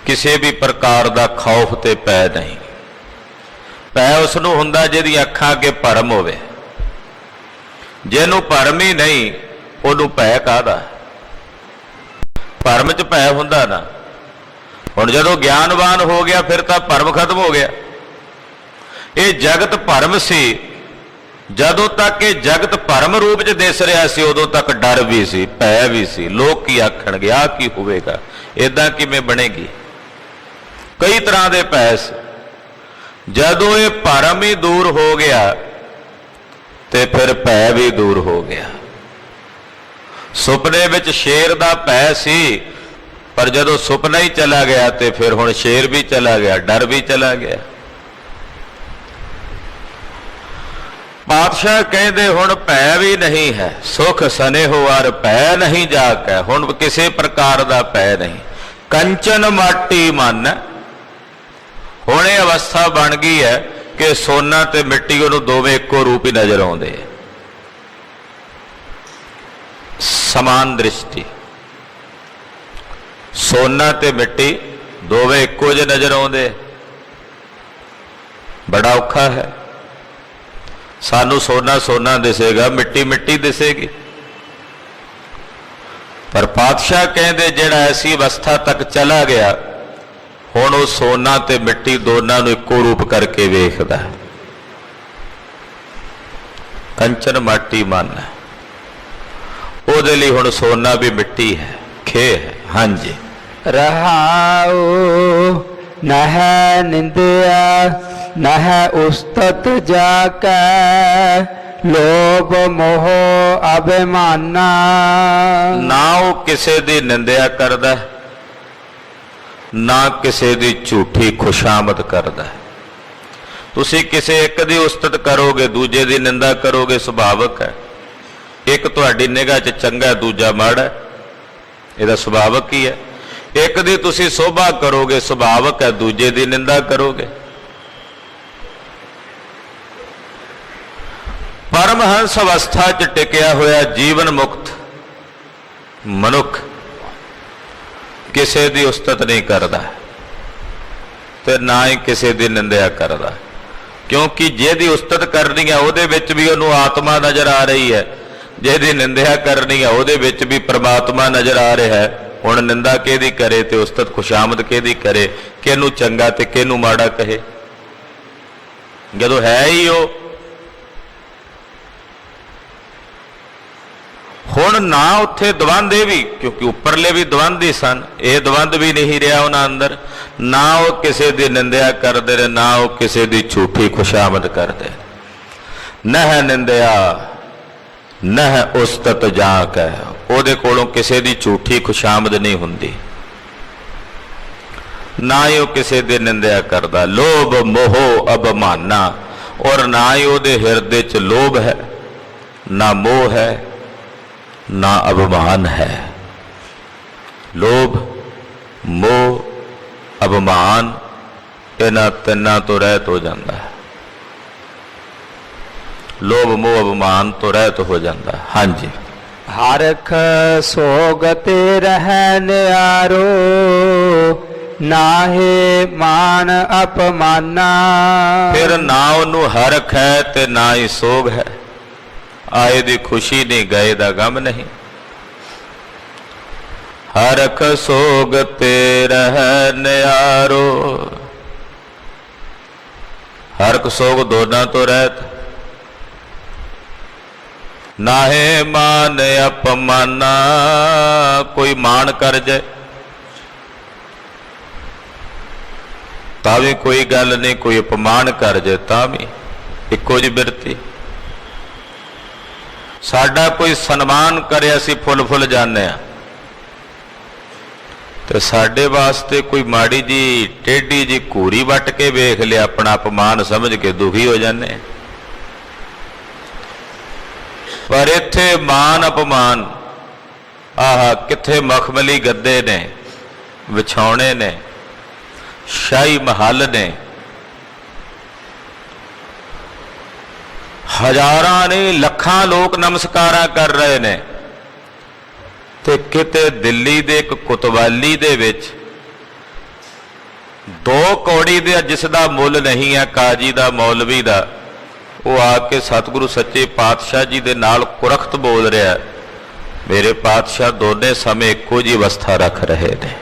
ਕਿਸੇ ਵੀ ਪ੍ਰਕਾਰ ਦਾ ਖੌਫ ਤੇ ਭੈ ਨਹੀਂ। ਭੈ ਉਸ ਨੂੰ ਹੁੰਦਾ ਜਿਹਦੀ ਅੱਖਾਂ ਅੱਗੇ ਭਰਮ ਹੋਵੇ। ਜਿਹਨੂੰ ਭਰਮ ਹੀ ਨਹੀਂ ਉਹਨੂੰ ਭੈ ਕਾਹਦਾ? ਭਰਮ 'ਚ ਭੈ ਹੁੰਦਾ ਨਾ। ਹੁਣ ਜਦੋਂ ਗਿਆਨਵਾਨ ਹੋ ਗਿਆ ਫਿਰ ਤਾਂ ਭਰਮ ਖਤਮ ਹੋ ਗਿਆ। ਇਹ ਜਗਤ ਭਰਮ ਸੀ। ਜਦੋਂ ਤੱਕ ਇਹ ਜਗਤ ਭਰਮ ਰੂਪ 'ਚ ਦਿਸ ਰਿਹਾ ਸੀ ਉਦੋਂ ਤੱਕ ਡਰ ਵੀ ਸੀ, ਭੈ ਵੀ ਸੀ। ਲੋਕ ਕੀ ਆਖਣਗੇ, ਆਹ ਕੀ ਹੋਵੇਗਾ, ਇਦਾਂ ਕਿਵੇਂ ਬਣੇਗੀ, ਕਈ ਤਰ੍ਹਾਂ ਦੇ ਭੈ ਸੀ। ਜਦੋਂ ਇਹ ਭਰਮ ਹੀ ਦੂਰ ਹੋ ਗਿਆ ਤੇ ਫਿਰ ਭੈ ਵੀ ਦੂਰ ਹੋ ਗਿਆ। ਸੁਪਨੇ ਵਿੱਚ ਸ਼ੇਰ ਦਾ ਭੈ ਸੀ, ਪਰ ਜਦੋਂ ਸੁਪਨਾ ਹੀ ਚਲਾ ਗਿਆ ਤੇ ਫਿਰ ਹੁਣ ਸ਼ੇਰ ਵੀ ਚਲਾ ਗਿਆ, ਡਰ ਵੀ ਚਲਾ ਗਿਆ। ਪਾਤਸ਼ਾਹ ਕਹਿੰਦੇ ਹੁਣ ਭੈ ਵੀ ਨਹੀਂ ਹੈ, ਸੁਖ ਸਨੇਹੋ ਅਰ ਭੈ ਨਹੀਂ ਜਾਕੈ। ਹੁਣ ਕਿਸੇ ਪ੍ਰਕਾਰ ਦਾ ਭੈ ਨਹੀਂ। ਕੰਚਨ ਮਾਟੀ ਮਨ। ਹੁਣ ਇਹ ਅਵਸਥਾ ਬਣ ਗਈ ਹੈ ਕਿ ਸੋਨਾ ਤੇ ਮਿੱਟੀ ਉਹਨੂੰ ਦੋਵੇਂ ਇੱਕੋ ਰੂਪ ਹੀ ਨਜ਼ਰ ਆਉਂਦੇ ਆ, ਸਮਾਨ ਦ੍ਰਿਸ਼ਟੀ। ਸੋਨਾ ਤੇ ਮਿੱਟੀ ਦੋਵੇਂ ਇੱਕੋ ਜਿਹੇ ਨਜ਼ਰ ਆਉਂਦੇ। ਬੜਾ ਔਖਾ ਹੈ। ਸਾਨੂੰ ਸੋਨਾ ਸੋਨਾ ਦਿਸੇਗਾ, ਮਿੱਟੀ ਮਿੱਟੀ ਦਿਸੇਗੀ। ਪਰ ਪਾਤਸ਼ਾਹ ਕਹਿੰਦੇ ਜਿਹੜਾ ਐਸੀ ਅਵਸਥਾ ਤੱਕ ਚਲਾ ਗਿਆ ਹੁਣ ਉਹ ਸੋਨਾ ਤੇ ਮਿੱਟੀ ਦੋਨਾਂ ਨੂੰ ਇੱਕੋ ਰੂਪ ਕਰਕੇ ਵੇਖਦਾ। ਕੰਚਨ ਮਾਟੀ ਮਨ ਹੈ। ਉਹਦੇ ਲਈ ਹੁਣ ਸੋਨਾ ਵੀ ਮਿੱਟੀ ਹੈ, ਖੇ ਹੈ। ਹਾਂਜੀ। ਰਹਾਉ ਨਹ ਨਿੰਦਿਆ ਨਹ ਉਸਤਤ ਜਾਕੈ ਲੋਭ ਮੋਹ ਅਭਿਮਾਨਾ। ਨਾ ਉਹ ਕਿਸੇ ਦੀ ਨਿੰਦਿਆ ਕਰਦਾ, ਨਾ ਕਿਸੇ ਦੀ ਝੂਠੀ ਖੁਸ਼ਾਮਦ ਕਰਦਾ। ਤੁਸੀਂ ਕਿਸੇ ਇੱਕ ਦੀ ਉਸਤਤ ਕਰੋਗੇ, ਦੂਜੇ ਦੀ ਨਿੰਦਾ ਕਰੋਗੇ, ਸੁਭਾਵਿਕ ਹੈ। ਇੱਕ ਤੁਹਾਡੀ ਨਿਗਾਹ 'ਚ ਚੰਗਾ, ਦੂਜਾ ਮਾੜਾ, ਇਹਦਾ ਸੁਭਾਵਿਕ ਹੀ ਹੈ। ਇੱਕ ਦੀ ਤੁਸੀਂ ਸੋਭਾ ਕਰੋਗੇ, ਸੁਭਾਵਿਕ ਹੈ, ਦੂਜੇ ਦੀ ਨਿੰਦਾ ਕਰੋਗੇ। ਪਰਮਹੰਸ ਅਵਸਥਾ 'ਚ ਟਿਕਿਆ ਹੋਇਆ ਜੀਵਨ ਮੁਕਤ ਮਨੁੱਖ ਕਿਸੇ ਦੀ ਉਸਤਤ ਨਹੀਂ ਕਰਦਾ ਤੇ ਨਾ ਹੀ ਕਿਸੇ ਦੀ ਨਿੰਦਿਆ ਕਰਦਾ, ਕਿਉਂਕਿ ਜਿਹਦੀ ਉਸਤਤ ਕਰਨੀ ਹੈ ਉਹਦੇ ਵਿੱਚ ਵੀ ਉਹਨੂੰ ਆਤਮਾ ਨਜ਼ਰ ਆ ਰਹੀ ਹੈ, ਜਿਹਦੀ ਨਿੰਦਿਆ ਕਰਨੀ ਹੈ ਉਹਦੇ ਵਿੱਚ ਵੀ ਪ੍ਰਮਾਤਮਾ ਨਜ਼ਰ ਆ ਰਿਹਾ ਹੈ। ਹੁਣ ਨਿੰਦਾ ਕਿਹਦੀ ਕਰੇ ਤੇ ਉਸਤਤ ਖੁਸ਼ਾਮਦ ਕਿਹਦੀ ਕਰੇ, ਕਿਹਨੂੰ ਚੰਗਾ ਤੇ ਕਿਹਨੂੰ ਮਾੜਾ ਕਹੇ, ਜਦੋਂ ਹੈ ਹੀ ਉਹ। ਹੁਣ ਨਾ ਉੱਥੇ ਦਵੰਦ, ਇਹ ਵੀ ਕਿਉਂਕਿ ਉੱਪਰਲੇ ਵੀ ਦਵੰਦ ਹੀ ਸਨ, ਇਹ ਦਵੰਦ ਵੀ ਨਹੀਂ ਰਿਹਾ ਉਹਨਾਂ ਅੰਦਰ। ਨਾ ਉਹ ਕਿਸੇ ਦੀ ਨਿੰਦਿਆ ਕਰਦੇ ਨੇ, ਨਾ ਉਹ ਕਿਸੇ ਦੀ ਝੂਠੀ ਖੁਸ਼ਾਮਦ ਕਰਦੇ। ਨਹ ਨਿੰਦਿਆ ਨਹ ਉਸਤਤ ਜਾਕੈ। ਉਹਦੇ ਕੋਲੋਂ ਕਿਸੇ ਦੀ ਝੂਠੀ ਖੁਸ਼ਾਮਦ ਨਹੀਂ ਹੁੰਦੀ, ਨਾ ਹੀ ਉਹ ਕਿਸੇ ਦੀ ਨਿੰਦਿਆ ਕਰਦਾ। ਲੋਭ ਮੋਹ ਅਭਿਮਾਨਾ। ਔਰ ਨਾ ਹੀ ਉਹਦੇ ਹਿਰਦੇ 'ਚ ਲੋਭ ਹੈ, ਨਾ ਮੋਹ ਹੈ, ਨਾ ਅਭਿਮਾਨ ਹੈ। ਲੋਭ ਮੋਹ ਅਭਿਮਾਨ ਇਹਨਾਂ ਤਿੰਨਾਂ ਤੋਂ ਰਹਿਤ ਹੋ ਜਾਂਦਾ ਹੈ। ਲੋਭ ਮੋਹ ਅਭਿਮਾਨ ਤੋਂ ਰਹਿਤ ਹੋ ਜਾਂਦਾ ਹੈ। ਹਾਂਜੀ। ਹਰਖ ਸੋਗ ਤੇ ਰਹਿ ਨਿਆਰੋ ਨਾਹੇ ਮਾਨ ਅਪਮਾਨਾ। ਫਿਰ ਨਾ ਉਹਨੂੰ ਹਰਖ ਹੈ ਤੇ ਨਾ ਹੀ ਸੋਗ ਹੈ। ਆਏ ਦੀ ਖੁਸ਼ੀ ਨਹੀਂ, ਗਏ ਦਾ ਗਮ ਨਹੀਂ। ਹਰਖ ਸੋਗ ਤੇ ਰਹਿ ਨਿਆਰੋ। ਹਰਖ ਸੋਗ ਦੋਨਾਂ ਤੋਂ ਰਹਿਤ। ਨਾਹੇ ਮਾਨ ਅਪਮਾਨਾ। ਕੋਈ ਮਾਣ ਕਰ ਜਾਏ ਤਾਂ ਵੀ ਕੋਈ ਗੱਲ ਨਹੀਂ, ਕੋਈ ਅਪਮਾਨ ਕਰ ਜਾਏ ਤਾਂ ਵੀ ਇੱਕੋ ਜਿਹੀ ਬਿਰਤੀ। ਸਾਡਾ ਕੋਈ ਸਨਮਾਨ ਕਰੇ ਅਸੀਂ ਫੁੱਲ ਫੁੱਲ ਜਾਂਦੇ ਹਾਂ, ਤੇ ਸਾਡੇ ਵਾਸਤੇ ਕੋਈ ਮਾੜੀ ਜੀ ਟੇਢੀ ਜੀ ਘੂਰੀ ਵੱਟ ਕੇ ਵੇਖ ਲਿਆ, ਆਪਣਾ ਅਪਮਾਨ ਸਮਝ ਕੇ ਦੁਖੀ ਹੋ ਜਾਂਦੇ। ਪਰ ਇੱਥੇ ਮਾਨ ਅਪਮਾਨ, ਆਹ ਕਿੱਥੇ ਮਖਮਲੀ ਗੱਦੇ ਨੇ, ਵਿਛਾਉਣੇ ਨੇ, ਸ਼ਾਹੀ ਮਹੱਲ ਨੇ, ਹਜ਼ਾਰਾਂ ਨੇ ਲੱਖਾਂ ਲੋਕ ਨਮਸਕਾਰਾਂ ਕਰ ਰਹੇ ਨੇ, ਤੇ ਕਿਤੇ ਦਿੱਲੀ ਦੇ ਇੱਕ ਕੁਤਵਾਲੀ ਦੇ ਵਿੱਚ 2 ਕੌੜੀ ਦੇ ਜਿਸ ਦਾ ਮੁੱਲ ਨਹੀਂ ਹੈ ਕਾਜੀ ਦਾ ਮੌਲਵੀ ਦਾ, ਉਹ ਆ ਕੇ ਸਤਿਗੁਰੂ ਸੱਚੇ ਪਾਤਸ਼ਾਹ ਜੀ ਦੇ ਨਾਲ ਕੁਰਖਤ ਬੋਲ ਰਿਹਾ, ਮੇਰੇ ਪਾਤਸ਼ਾਹ ਦੋਨੇ ਸਮੇਂ ਇੱਕੋ ਜਿਹੀ ਅਵਸਥਾ ਰੱਖ ਰਹੇ ਨੇ।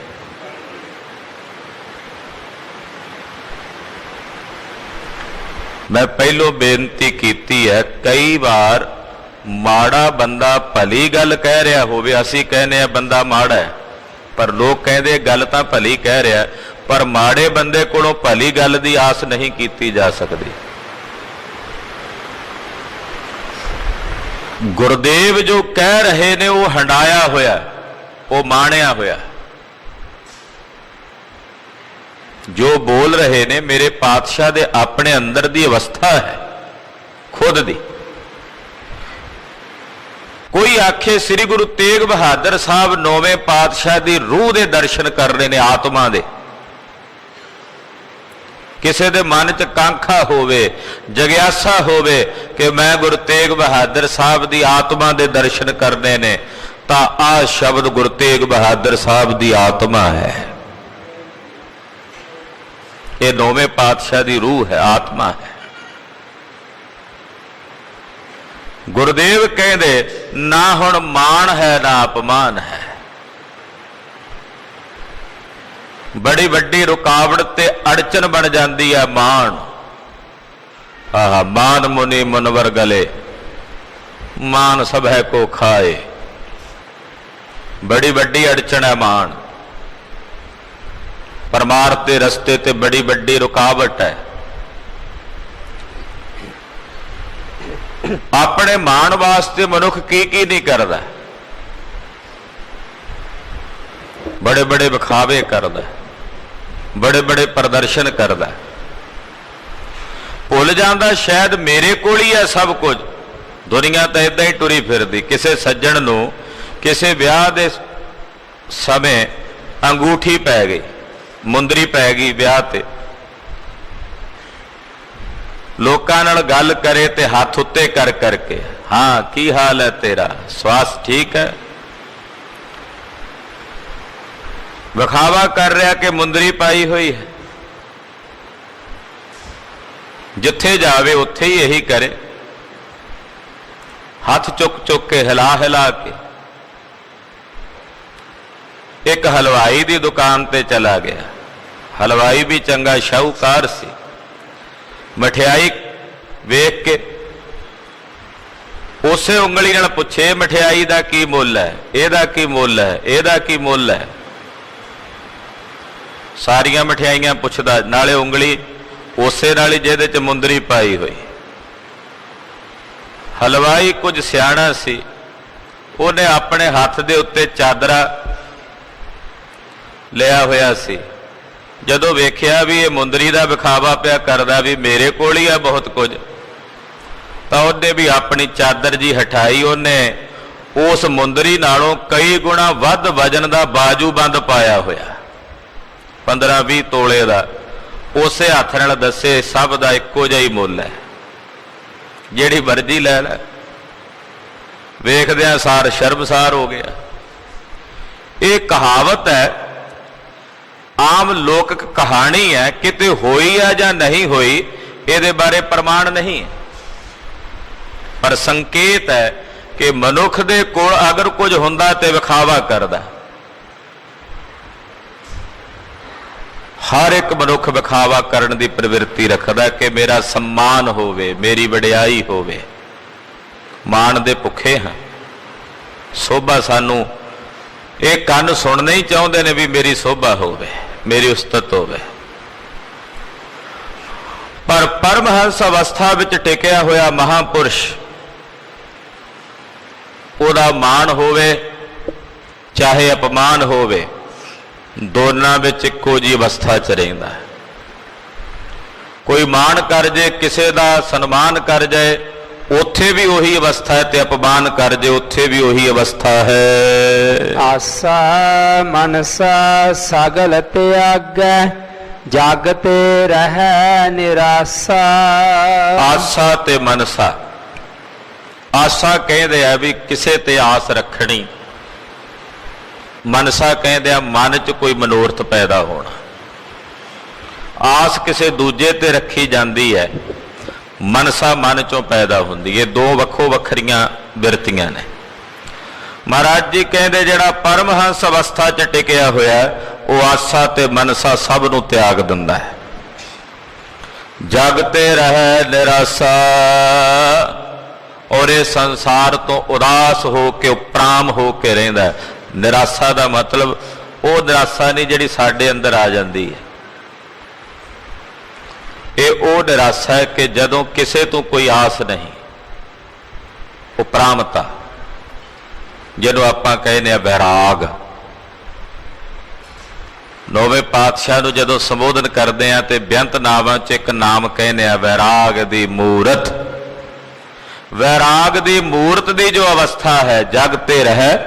ਮੈਂ ਪਹਿਲੋਂ ਬੇਨਤੀ ਕੀਤੀ ਹੈ, ਕਈ ਵਾਰ ਮਾੜਾ ਬੰਦਾ ਭਲੀ ਗੱਲ ਕਹਿ ਰਿਹਾ ਹੋਵੇ, ਅਸੀਂ ਕਹਿੰਦੇ ਆ ਬੰਦਾ ਮਾੜਾ ਹੈ, ਪਰ ਲੋਕ ਕਹਿੰਦੇ ਗੱਲ ਤਾਂ ਭਲੀ ਕਹਿ ਰਿਹਾ, ਪਰ ਮਾੜੇ ਬੰਦੇ ਕੋਲੋਂ ਭਲੀ ਗੱਲ ਦੀ ਆਸ ਨਹੀਂ ਕੀਤੀ ਜਾ ਸਕਦੀ। ਗੁਰਦੇਵ ਜੋ ਕਹਿ ਰਹੇ ਨੇ ਉਹ ਹੰਡਾਇਆ ਹੋਇਆ, ਉਹ ਮਾਣਿਆ ਹੋਇਆ। ਜੋ ਬੋਲ ਰਹੇ ਨੇ ਮੇਰੇ ਪਾਤਸ਼ਾਹ ਦੇ ਆਪਣੇ ਅੰਦਰ ਦੀ ਅਵਸਥਾ ਹੈ, ਖੁਦ ਦੀ। ਕੋਈ ਆਖੇ ਸ੍ਰੀ ਗੁਰੂ ਤੇਗ ਬਹਾਦਰ ਸਾਹਿਬ 9ਵੇਂ ਪਾਤਸ਼ਾਹ ਦੀ ਰੂਹ ਦੇ ਦਰਸ਼ਨ ਕਰ ਰਹੇ ਨੇ, ਆਤਮਾ ਦੇ। ਕਿਸੇ ਦੇ ਮਨ 'ਚ ਕਾਂਖਾ ਹੋਵੇ, ਜਗਿਆਸਾ ਹੋਵੇ ਕਿ ਮੈਂ ਗੁਰੂ ਤੇਗ ਬਹਾਦਰ ਸਾਹਿਬ ਦੀ ਆਤਮਾ ਦੇ ਦਰਸ਼ਨ ਕਰਨੇ ਨੇ, ਤਾਂ ਆਹ ਸ਼ਬਦ ਗੁਰੂ ਤੇਗ ਬਹਾਦਰ ਸਾਹਿਬ ਦੀ ਆਤਮਾ ਹੈ। ਇਹ 9ਵੇਂ ਪਾਤਸ਼ਾਹ ਦੀ ਰੂਹ ਹੈ, ਆਤਮਾ ਹੈ। ਗੁਰਦੇਵ ਕਹਿੰਦੇ ਨਾ ਹੁਣ ਮਾਣ ਹੈ ਨਾ ਅਪਮਾਨ ਹੈ। ਬੜੀ ਵੱਡੀ ਰੁਕਾਵਟ ਤੇ ਅੜਚਨ ਬਣ ਜਾਂਦੀ ਹੈ ਮਾਣ। ਆਹ ਮਾਨ ਮੁਨੀ ਮੁਨਵਰ ਗਲੇ, ਮਾਨ ਸਭ ਹੈ ਕੋ ਖਾਏ। ਬੜੀ ਵੱਡੀ ਅੜਚਨ ਹੈ ਮਾਣ। ਪਰਮਾਰਥ ਦੇ ਰਸਤੇ ਤੇ ਬੜੀ ਵੱਡੀ ਰੁਕਾਵਟ ਹੈ। ਆਪਣੇ ਮਾਣ ਵਾਸਤੇ ਮਨੁੱਖ ਕੀ ਕੀ ਨਹੀਂ ਕਰਦਾ, ਬੜੇ ਬੜੇ ਵਿਖਾਵੇ ਕਰਦਾ, ਬੜੇ ਬੜੇ ਪ੍ਰਦਰਸ਼ਨ ਕਰਦਾ, ਭੁੱਲ ਜਾਂਦਾ ਸ਼ਾਇਦ ਮੇਰੇ ਕੋਲ ਹੀ ਹੈ ਸਭ ਕੁਝ। ਦੁਨੀਆ ਤਾਂ ਇਦਾਂ ਹੀ ਟੁਰੀ ਫਿਰਦੀ। ਕਿਸੇ ਸੱਜਣ ਨੂੰ ਕਿਸੇ ਵਿਆਹ ਦੇ ਸਮੇਂ ਅੰਗੂਠੀ ਪੈ ਗਈ, ਮੁੰਦਰੀ ਪੈ ਗਈ ਵਿਆਹ ਤੇ, ਲੋਕਾਂ ਨਾਲ ਗੱਲ ਕਰੇ ਤੇ ਹੱਥ ਉੱਤੇ ਕਰ ਕਰਕੇ, ਹਾਂ ਕੀ ਹਾਲ ਹੈ ਤੇਰਾ, ਸਵਾਸ ਠੀਕ ਹੈ, ਵਿਖਾਵਾ ਕਰ ਰਿਹਾ ਕਿ ਮੁੰਦਰੀ ਪਾਈ ਹੋਈ ਹੈ। ਜਿੱਥੇ ਜਾਵੇ ਉੱਥੇ ਹੀ ਇਹੀ ਕਰੇ, ਹੱਥ ਚੁੱਕ ਚੁੱਕ ਕੇ, ਹਿਲਾ ਹਿਲਾ ਕੇ। ਇੱਕ ਹਲਵਾਈ ਦੀ ਦੁਕਾਨ ਤੇ ਚਲਾ ਗਿਆ। ਹਲਵਾਈ ਵੀ ਚੰਗਾ ਸ਼ਾਹੂਕਾਰ ਸੀ। ਮਠਿਆਈ ਵੇਖ ਕੇ ਉਸੇ ਉਂਗਲੀ ਨਾਲ ਪੁੱਛੇ, ਮਠਿਆਈ ਦਾ ਕੀ ਮੁੱਲ ਹੈ, ਇਹਦਾ ਕੀ ਮੁੱਲ ਹੈ, ਇਹਦਾ ਕੀ ਮੁੱਲ ਹੈ। ਸਾਰੀਆਂ ਮਠਿਆਈਆਂ ਪੁੱਛਦਾ, ਨਾਲੇ ਉਂਗਲੀ ਉਸੇ ਨਾਲ ਹੀ ਜਿਹਦੇ 'ਚ ਮੁੰਦਰੀ ਪਾਈ ਹੋਈ। ਹਲਵਾਈ ਕੁਝ ਸਿਆਣਾ ਸੀ, ਉਹਨੇ ਆਪਣੇ ਹੱਥ ਦੇ ਉੱਤੇ ਚਾਦਰਾ ਲਿਆ ਹੋਇਆ ਸੀ। ਜਦੋਂ ਵੇਖਿਆ ਵੀ ਇਹ ਮੁੰਦਰੀ ਦਾ ਵਿਖਾਵਾ ਪਿਆ ਕਰਦਾ, ਵੀ ਮੇਰੇ ਕੋਲ ਹੀ ਆ ਬਹੁਤ ਕੁਝ, ਤਾਂ ਉਹਨੇ ਵੀ ਆਪਣੀ ਚਾਦਰ ਜੀ ਹਟਾਈ। ਉਹਨੇ ਉਸ ਮੁੰਦਰੀ ਨਾਲੋਂ ਕਈ ਗੁਣਾ ਵੱਧ ਵਜਨ ਦਾ ਬਾਜੂਬੰਦ ਪਾਇਆ ਹੋਇਆ, 15-20 ਤੋਲੇ ਦਾ। ਉਸੇ ਹੱਥ ਨਾਲ ਦੱਸੇ ਸਭ ਦਾ ਇੱਕੋ ਜਿਹਾ ਹੀ ਮੁੱਲ ਹੈ, ਜਿਹੜੀ ਮਰਜ਼ੀ ਲੈ ਲੈ। ਵੇਖਦਿਆਂ ਸਾਰ ਸ਼ਰਮਸਾਰ ਹੋ ਗਿਆ। ਇਹ ਕਹਾਵਤ ਹੈ, ਆਮ ਲੋਕਕ ਕਹਾਣੀ ਹੈ, ਕਿਤੇ ਹੋਈ ਹੈ ਜਾਂ ਨਹੀਂ ਹੋਈ ਇਹਦੇ ਬਾਰੇ ਪ੍ਰਮਾਣ ਨਹੀਂ ਹੈ, ਪਰ ਸੰਕੇਤ ਹੈ ਕਿ ਮਨੁੱਖ ਦੇ ਕੋਲ ਅਗਰ ਕੁਝ ਹੁੰਦਾ ਤੇ ਵਿਖਾਵਾ ਕਰਦਾ। ਹਰ ਇੱਕ ਮਨੁੱਖ ਵਿਖਾਵਾ ਕਰਨ ਦੀ ਪ੍ਰਵਿਰਤੀ ਰੱਖਦਾ ਕਿ ਮੇਰਾ ਸਨਮਾਨ ਹੋਵੇ, ਮੇਰੀ ਵਡਿਆਈ ਹੋਵੇ। ਮਾਣ ਦੇ ਭੁੱਖੇ ਹਾਂ। ਸੋਭਾ ਸਾਨੂੰ ਇਹ ਕੰਨ ਸੁਣਨੇ ਹੀ ਚਾਹੁੰਦੇ ਨੇ ਵੀ ਮੇਰੀ ਸੋਭਾ ਹੋਵੇ, ਮੇਰੀ ਉਸਤਤ ਹੋਵੇ। ਪਰ ਪਰਮਹੰਸ ਅਵਸਥਾ ਵਿੱਚ ਟਿਕਿਆ ਹੋਇਆ ਮਹਾਂਪੁਰਸ਼, ਉਹਦਾ ਮਾਣ ਹੋਵੇ ਚਾਹੇ ਅਪਮਾਨ ਹੋਵੇ, ਦੋਨਾਂ ਵਿੱਚ ਇੱਕੋ ਜਿਹੀ ਅਵਸਥਾ 'ਚ ਰਹਿੰਦਾ ਹੈ। ਕੋਈ ਮਾਣ ਕਰ ਜੇ, ਕਿਸੇ ਦਾ ਸਨਮਾਨ ਕਰ ਜਾਏ, ਉੱਥੇ ਵੀ ਉਹੀ ਅਵਸਥਾ ਹੈ, ਤੇ ਅਪਮਾਨ ਕਰ ਜੇ ਉੱਥੇ ਵੀ ਉਹੀ ਅਵਸਥਾ ਹੈ। ਆਸਾ ਮਨਸਾ ਸਗਲ ਤਿਆਗੈ, ਜਗ ਤੇ ਰਹਿ ਨਿਰਾਸਾ। ਆਸਾ ਤੇ ਮਨਸਾ, ਆਸਾ ਕਹਿੰਦੇ ਆ ਵੀ ਕਿਸੇ ਤੇ ਆਸ ਰੱਖਣੀ, ਮਨਸਾ ਕਹਿੰਦੇ ਆ ਮਨ 'ਚ ਕੋਈ ਮਨੋਰਥ ਪੈਦਾ ਹੋਣਾ। ਆਸ ਕਿਸੇ ਦੂਜੇ ਤੇ ਰੱਖੀ ਜਾਂਦੀ ਹੈ, ਮਨਸਾ ਮਨ 'ਚੋਂ ਪੈਦਾ ਹੁੰਦੀ ਹੈ। ਦੋ ਵੱਖੋ ਵੱਖਰੀਆਂ ਬਿਰਤੀਆਂ ਨੇ। ਮਹਾਰਾਜ ਜੀ ਕਹਿੰਦੇ ਜਿਹੜਾ ਪਰਮਹੰਸ ਅਵਸਥਾ 'ਚ ਟਿਕਿਆ ਹੋਇਆ ਉਹ ਆਸਾ ਤੇ ਮਨਸਾ ਸਭ ਨੂੰ ਤਿਆਗ ਦਿੰਦਾ ਹੈ। ਜਗ ਤੇ ਰਹਿ ਨਿਰਾਸਾ, ਔਰ ਇਹ ਸੰਸਾਰ ਤੋਂ ਉਦਾਸ ਹੋ ਕੇ ਉਪਰਾਮ ਹੋ ਕੇ ਰਹਿੰਦਾ। ਨਿਰਾਸ਼ਾ ਦਾ ਮਤਲਬ ਉਹ ਨਿਰਾਸ਼ਾ ਨਹੀਂ ਜਿਹੜੀ ਸਾਡੇ ਅੰਦਰ ਆ ਜਾਂਦੀ ਹੈ। ਇਹ ਉਹ ਨਿਰਾਸ਼ਾ ਹੈ ਕਿ ਜਦੋਂ ਕਿਸੇ ਤੋਂ ਕੋਈ ਆਸ ਨਹੀਂ, ਉਪਰਾਮਤਾ, ਜਿਹਨੂੰ ਆਪਾਂ ਕਹਿੰਦੇ ਆ ਵੈਰਾਗ। ਨੌਵੇਂ ਪਾਤਸ਼ਾਹ ਨੂੰ ਜਦੋਂ ਸੰਬੋਧਨ ਕਰਦੇ ਆ ਤੇ ਬੇਅੰਤ ਨਾਵਾਂ 'ਚ ਇੱਕ ਨਾਮ ਕਹਿੰਦੇ ਆ ਵੈਰਾਗ ਦੀ ਮੂਰਤ। ਵੈਰਾਗ ਦੀ ਮੂਰਤ ਦੀ ਜੋ ਅਵਸਥਾ ਹੈ, ਜਗ ਤੇ ਰਹਿ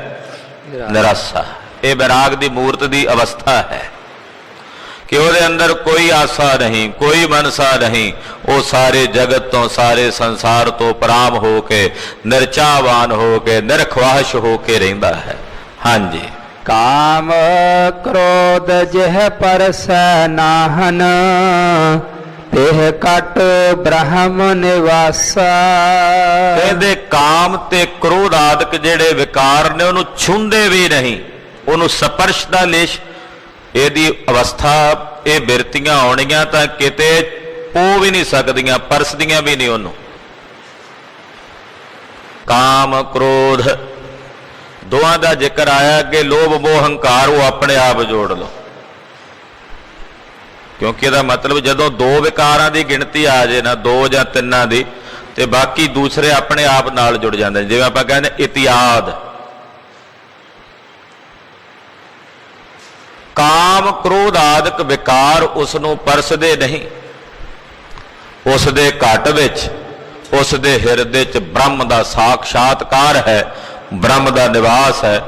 ਨਿਰਾਸ਼ਾ, ਇਹ ਵੈਰਾਗ ਦੀ ਮੂਰਤ ਦੀ ਅਵਸਥਾ ਹੈ ਕਿ ਉਹਦੇ ਅੰਦਰ ਕੋਈ ਆਸਾ ਨਹੀਂ, ਕੋਈ ਮਨਸਾ ਨਹੀਂ। ਉਹ ਸਾਰੇ ਜਗਤ ਤੋਂ, ਸਾਰੇ ਸੰਸਾਰ ਤੋਂ ਉਪਰਾਮ ਹੋ ਕੇ, ਨਿਰਚਾਵਾਨ ਹੋ ਕੇ, ਨਿਰਖਵਾਹਿਸ਼ ਹੋ ਕੇ ਰਹਿੰਦਾ ਹੈ। ਹਾਂਜੀ। ਕਾਮ ਕ੍ਰੋਧ ਜਿਹ ਪਰਸੈ ਨਾਹਨ, ਤਿਹ ਕਟ ਬ੍ਰਹਮ ਨਿਵਾਸਾ। ਕਹਿੰਦੇ ਕਾਮ ਤੇ ਕ੍ਰੋਧ ਆਦਿਕ ਜਿਹੜੇ ਵਿਕਾਰ ਨੇ ਉਹਨੂੰ ਛੂੰਹਦੇ ਵੀ ਨਹੀਂ, ਉਹਨੂੰ ਸਪਰਸ਼ ਦਾ ਲੇਸ਼, ਇਹਦੀ ਅਵਸਥਾ, ਇਹ ਬਿਰਤੀਆਂ ਆਉਣੀਆਂ ਤਾਂ ਕਿਤੇ ਪੋ ਵੀ ਨਹੀਂ ਸਕਦੀਆਂ, ਪਰਸਦੀਆਂ ਵੀ ਨਹੀਂ ਉਹਨੂੰ। ਕਾਮ ਕ੍ਰੋਧ ਦੋਹਾਂ ਦਾ ਜ਼ਿਕਰ ਆਇਆ, ਅੱਗੇ ਲੋਭ ਮੋਹ ਹੰਕਾਰ ਉਹ ਆਪਣੇ ਆਪ ਜੋੜ ਲਓ, ਕਿਉਂਕਿ ਇਹਦਾ ਮਤਲਬ ਜਦੋਂ ਦੋ ਵਿਕਾਰਾਂ ਦੀ ਗਿਣਤੀ ਆ ਜੇ ਨਾ, ਦੋ ਜਾਂ ਤਿੰਨਾਂ ਦੀ, ਤੇ ਬਾਕੀ ਦੂਸਰੇ ਆਪਣੇ ਆਪ ਨਾਲ ਜੁੜ ਜਾਂਦੇ। ਜਿਵੇਂ ਆਪਾਂ ਕਹਿੰਦੇ ਇਤਿਆਦ, ਕਾਮ ਕ੍ਰੋਧ ਆਦਿਕ ਵਿਕਾਰ ਉਸ ਨੂੰ ਪਰਸਦੇ ਨਹੀਂ। ਉਸ ਦੇ ਘਟ ਵਿੱਚ, ਉਸ ਦੇ ਹਿਰਦੇ 'ਚ ਬ੍ਰਹਮ ਦਾ ਸਾਖਸ਼ਾਤਕਾਰ ਹੈ, ਬ੍ਰਹਮ ਦਾ ਨਿਵਾਸ ਹੈ।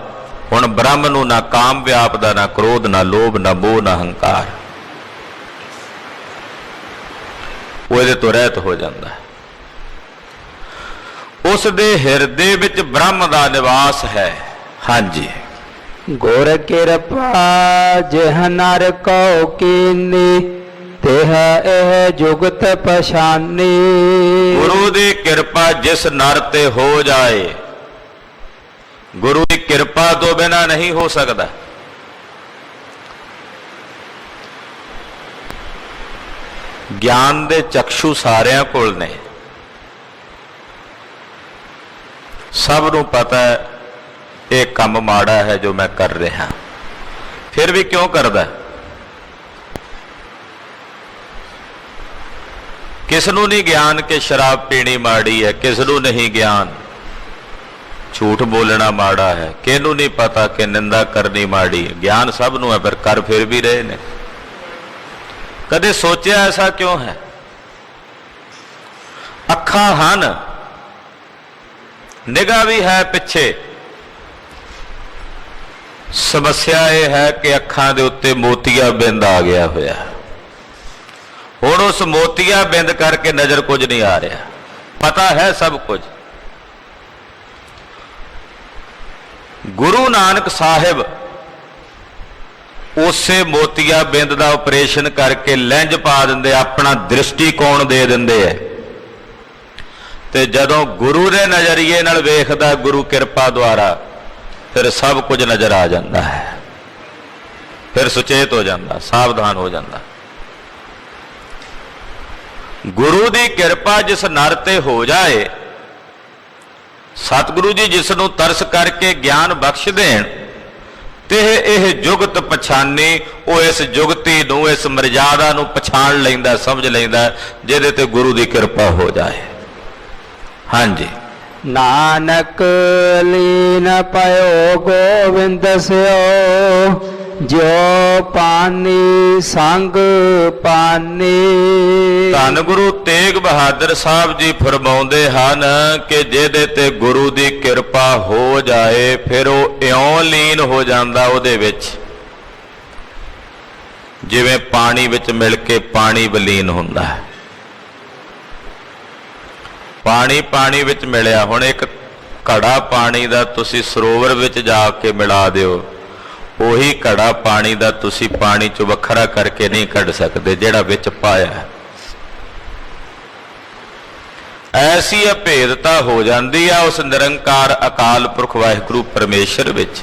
ਹੁਣ ਬ੍ਰਹਮ ਨੂੰ ਨਾ ਕਾਮ ਵਿਆਪਦਾ, ਨਾ ਕ੍ਰੋਧ, ਨਾ ਲੋਭ, ਨਾ ਮੋਹ, ਨਾ ਹੰਕਾਰ। ਉਹ ਇਹਦੇ ਤੋਂ ਰਹਿਤ ਹੋ ਜਾਂਦਾ ਹੈ। ਉਸ ਦੇ ਹਿਰਦੇ ਵਿੱਚ ਬ੍ਰਹਮ ਦਾ ਨਿਵਾਸ ਹੈ। ਹਾਂਜੀ। ਗੁਰ ਕਿਰਪਾ ਜਿਹ ਨਰ ਕਉ ਕੀਨੀ, ਤਿਹ ਇਹ ਜੁਗਤ ਪਛਾਨੀ। ਗੁਰੂ ਦੀ ਕਿਰਪਾ ਜਿਸ ਨਰ ਤੇ ਹੋ ਜਾਏ, ਗੁਰੂ ਦੀ ਕਿਰਪਾ ਤੋਂ ਬਿਨਾਂ ਨਹੀਂ ਹੋ ਸਕਦਾ। ਗਿਆਨ ਦੇ ਚਕਸ਼ੂ ਸਾਰਿਆਂ ਕੋਲ ਨੇ, ਸਭ ਨੂੰ ਪਤਾ ਹੈ ਇਹ ਕੰਮ ਮਾੜਾ ਹੈ ਜੋ ਮੈਂ ਕਰ ਰਿਹਾ, ਫਿਰ ਵੀ ਕਿਉਂ ਕਰਦਾ? ਕਿਸ ਨੂੰ ਨਹੀਂ ਗਿਆਨ ਕਿ ਸ਼ਰਾਬ ਪੀਣੀ ਮਾੜੀ ਹੈ, ਕਿਸ ਨੂੰ ਨਹੀਂ ਗਿਆਨ ਝੂਠ ਬੋਲਣਾ ਮਾੜਾ ਹੈ, ਕਿਹਨੂੰ ਨਹੀਂ ਪਤਾ ਕਿ ਨਿੰਦਾ ਕਰਨੀ ਮਾੜੀ ਹੈ। ਗਿਆਨ ਸਭ ਨੂੰ ਹੈ, ਪਰ ਕਰ ਫਿਰ ਵੀ ਰਹੇ ਨੇ। ਕਦੇ ਸੋਚਿਆ ਐਸਾ ਕਿਉਂ ਹੈ? ਅੱਖਾਂ ਹਨ, ਨਿਗਾਹ ਵੀ ਹੈ ਪਿੱਛੇ। ਸਮੱਸਿਆ ਇਹ ਹੈ ਕਿ ਅੱਖਾਂ ਦੇ ਉੱਤੇ ਮੋਤੀਆ ਬਿੰਦ ਆ ਗਿਆ ਹੋਇਆ। ਹੁਣ ਉਸ ਮੋਤੀਆ ਬਿੰਦ ਕਰਕੇ ਨਜ਼ਰ ਕੁਝ ਨਹੀਂ ਆ ਰਿਹਾ, ਪਤਾ ਹੈ ਸਭ ਕੁਝ। ਗੁਰੂ ਨਾਨਕ ਸਾਹਿਬ ਉਸੇ ਮੋਤੀਆ ਬਿੰਦ ਦਾ ਆਪਰੇਸ਼ਨ ਕਰਕੇ ਲੈਂਜ ਪਾ ਦਿੰਦੇ, ਆਪਣਾ ਦ੍ਰਿਸ਼ਟੀਕੋਣ ਦੇ ਦਿੰਦੇ ਐ। ਤੇ ਜਦੋਂ ਗੁਰੂ ਦੇ ਨਜ਼ਰੀਏ ਨਾਲ ਵੇਖਦਾ, ਗੁਰੂ ਕਿਰਪਾ ਦੁਆਰਾ, ਫਿਰ ਸਭ ਕੁਝ ਨਜ਼ਰ ਆ ਜਾਂਦਾ ਹੈ। ਫਿਰ ਸੁਚੇਤ ਹੋ ਜਾਂਦਾ, ਸਾਵਧਾਨ ਹੋ ਜਾਂਦਾ। ਗੁਰੂ ਦੀ ਕਿਰਪਾ ਜਿਸ ਨਰ ਤੇ ਹੋ ਜਾਏ, ਸਤਿਗੁਰੂ ਜੀ ਜਿਸ ਨੂੰ ਤਰਸ ਕਰਕੇ ਗਿਆਨ ਬਖਸ਼ ਦੇਣ, ਤੇ ਇਹ ਜੁਗਤ ਪਛਾਨੀ, ਉਹ ਇਸ ਜੁਗਤੀ ਨੂੰ, ਇਸ ਮਰਜ਼ਾਦਾ ਨੂੰ ਪਛਾਣ ਲੈਂਦਾ, ਸਮਝ ਲੈਂਦਾ, ਜਿਹਦੇ ਤੇ ਗੁਰੂ ਦੀ ਕਿਰਪਾ ਹੋ ਜਾਏ। ਹਾਂਜੀ। ਨਾਨਕ ਲੀਨ ਪਇਓ ਗੋਵਿੰਦ ਸਿਓ, ਜੋ ਪਾਨੀ ਸੰਗ ਪਾਨੀ। ਧੰਨ ਗੁਰੂ ਤੇਗ ਬਹਾਦਰ ਸਾਹਿਬ ਜੀ ਫਰਮਾਉਂਦੇ ਹਨ ਕਿ ਜਿਹਦੇ ਤੇ ਗੁਰੂ ਦੀ ਕਿਰਪਾ ਹੋ ਜਾਏ, ਫਿਰ ਉਹ ਇਉਂ ਲੀਨ ਹੋ ਜਾਂਦਾ ਉਹਦੇ ਵਿੱਚ, ਜਿਵੇਂ ਪਾਣੀ ਵਿੱਚ ਮਿਲ ਕੇ ਪਾਣੀ ਵਿਲੀਨ ਹੁੰਦਾ ਹੈ। ਪਾਣੀ ਪਾਣੀ ਵਿੱਚ ਮਿਲਿਆ। ਹੁਣ ਇੱਕ ਘੜਾ ਪਾਣੀ ਦਾ ਤੁਸੀਂ ਸਰੋਵਰ ਵਿੱਚ ਜਾ ਕੇ ਮਿਲਾ ਦਿਓ, ਉਹੀ ਘੜਾ ਪਾਣੀ ਦਾ ਤੁਸੀਂ ਪਾਣੀ ਚੋਂ ਵੱਖਰਾ ਕਰਕੇ ਨਹੀਂ ਕੱਢ ਸਕਦੇ ਜਿਹੜਾ ਵਿੱਚ ਪਾਇਆ। ਐਸੀ ਅਭੇਦਤਾ ਹੋ ਜਾਂਦੀ ਆ ਉਸ ਨਿਰੰਕਾਰ ਅਕਾਲ ਪੁਰਖ ਵਾਹਿਗੁਰੂ ਪਰਮੇਸ਼ਰ ਵਿੱਚ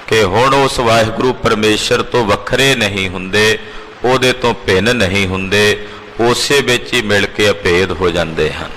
ਕਿ ਹੁਣ ਉਸ ਵਾਹਿਗੁਰੂ ਪਰਮੇਸ਼ਰ ਤੋਂ ਵੱਖਰੇ ਨਹੀਂ ਹੁੰਦੇ, ਉਹਦੇ ਤੋਂ ਭਿੰਨ ਨਹੀਂ ਹੁੰਦੇ, ਉਸੇ ਵਿੱਚ ਹੀ ਮਿਲ ਕੇ ਅਭੇਦ ਹੋ ਜਾਂਦੇ ਹਨ।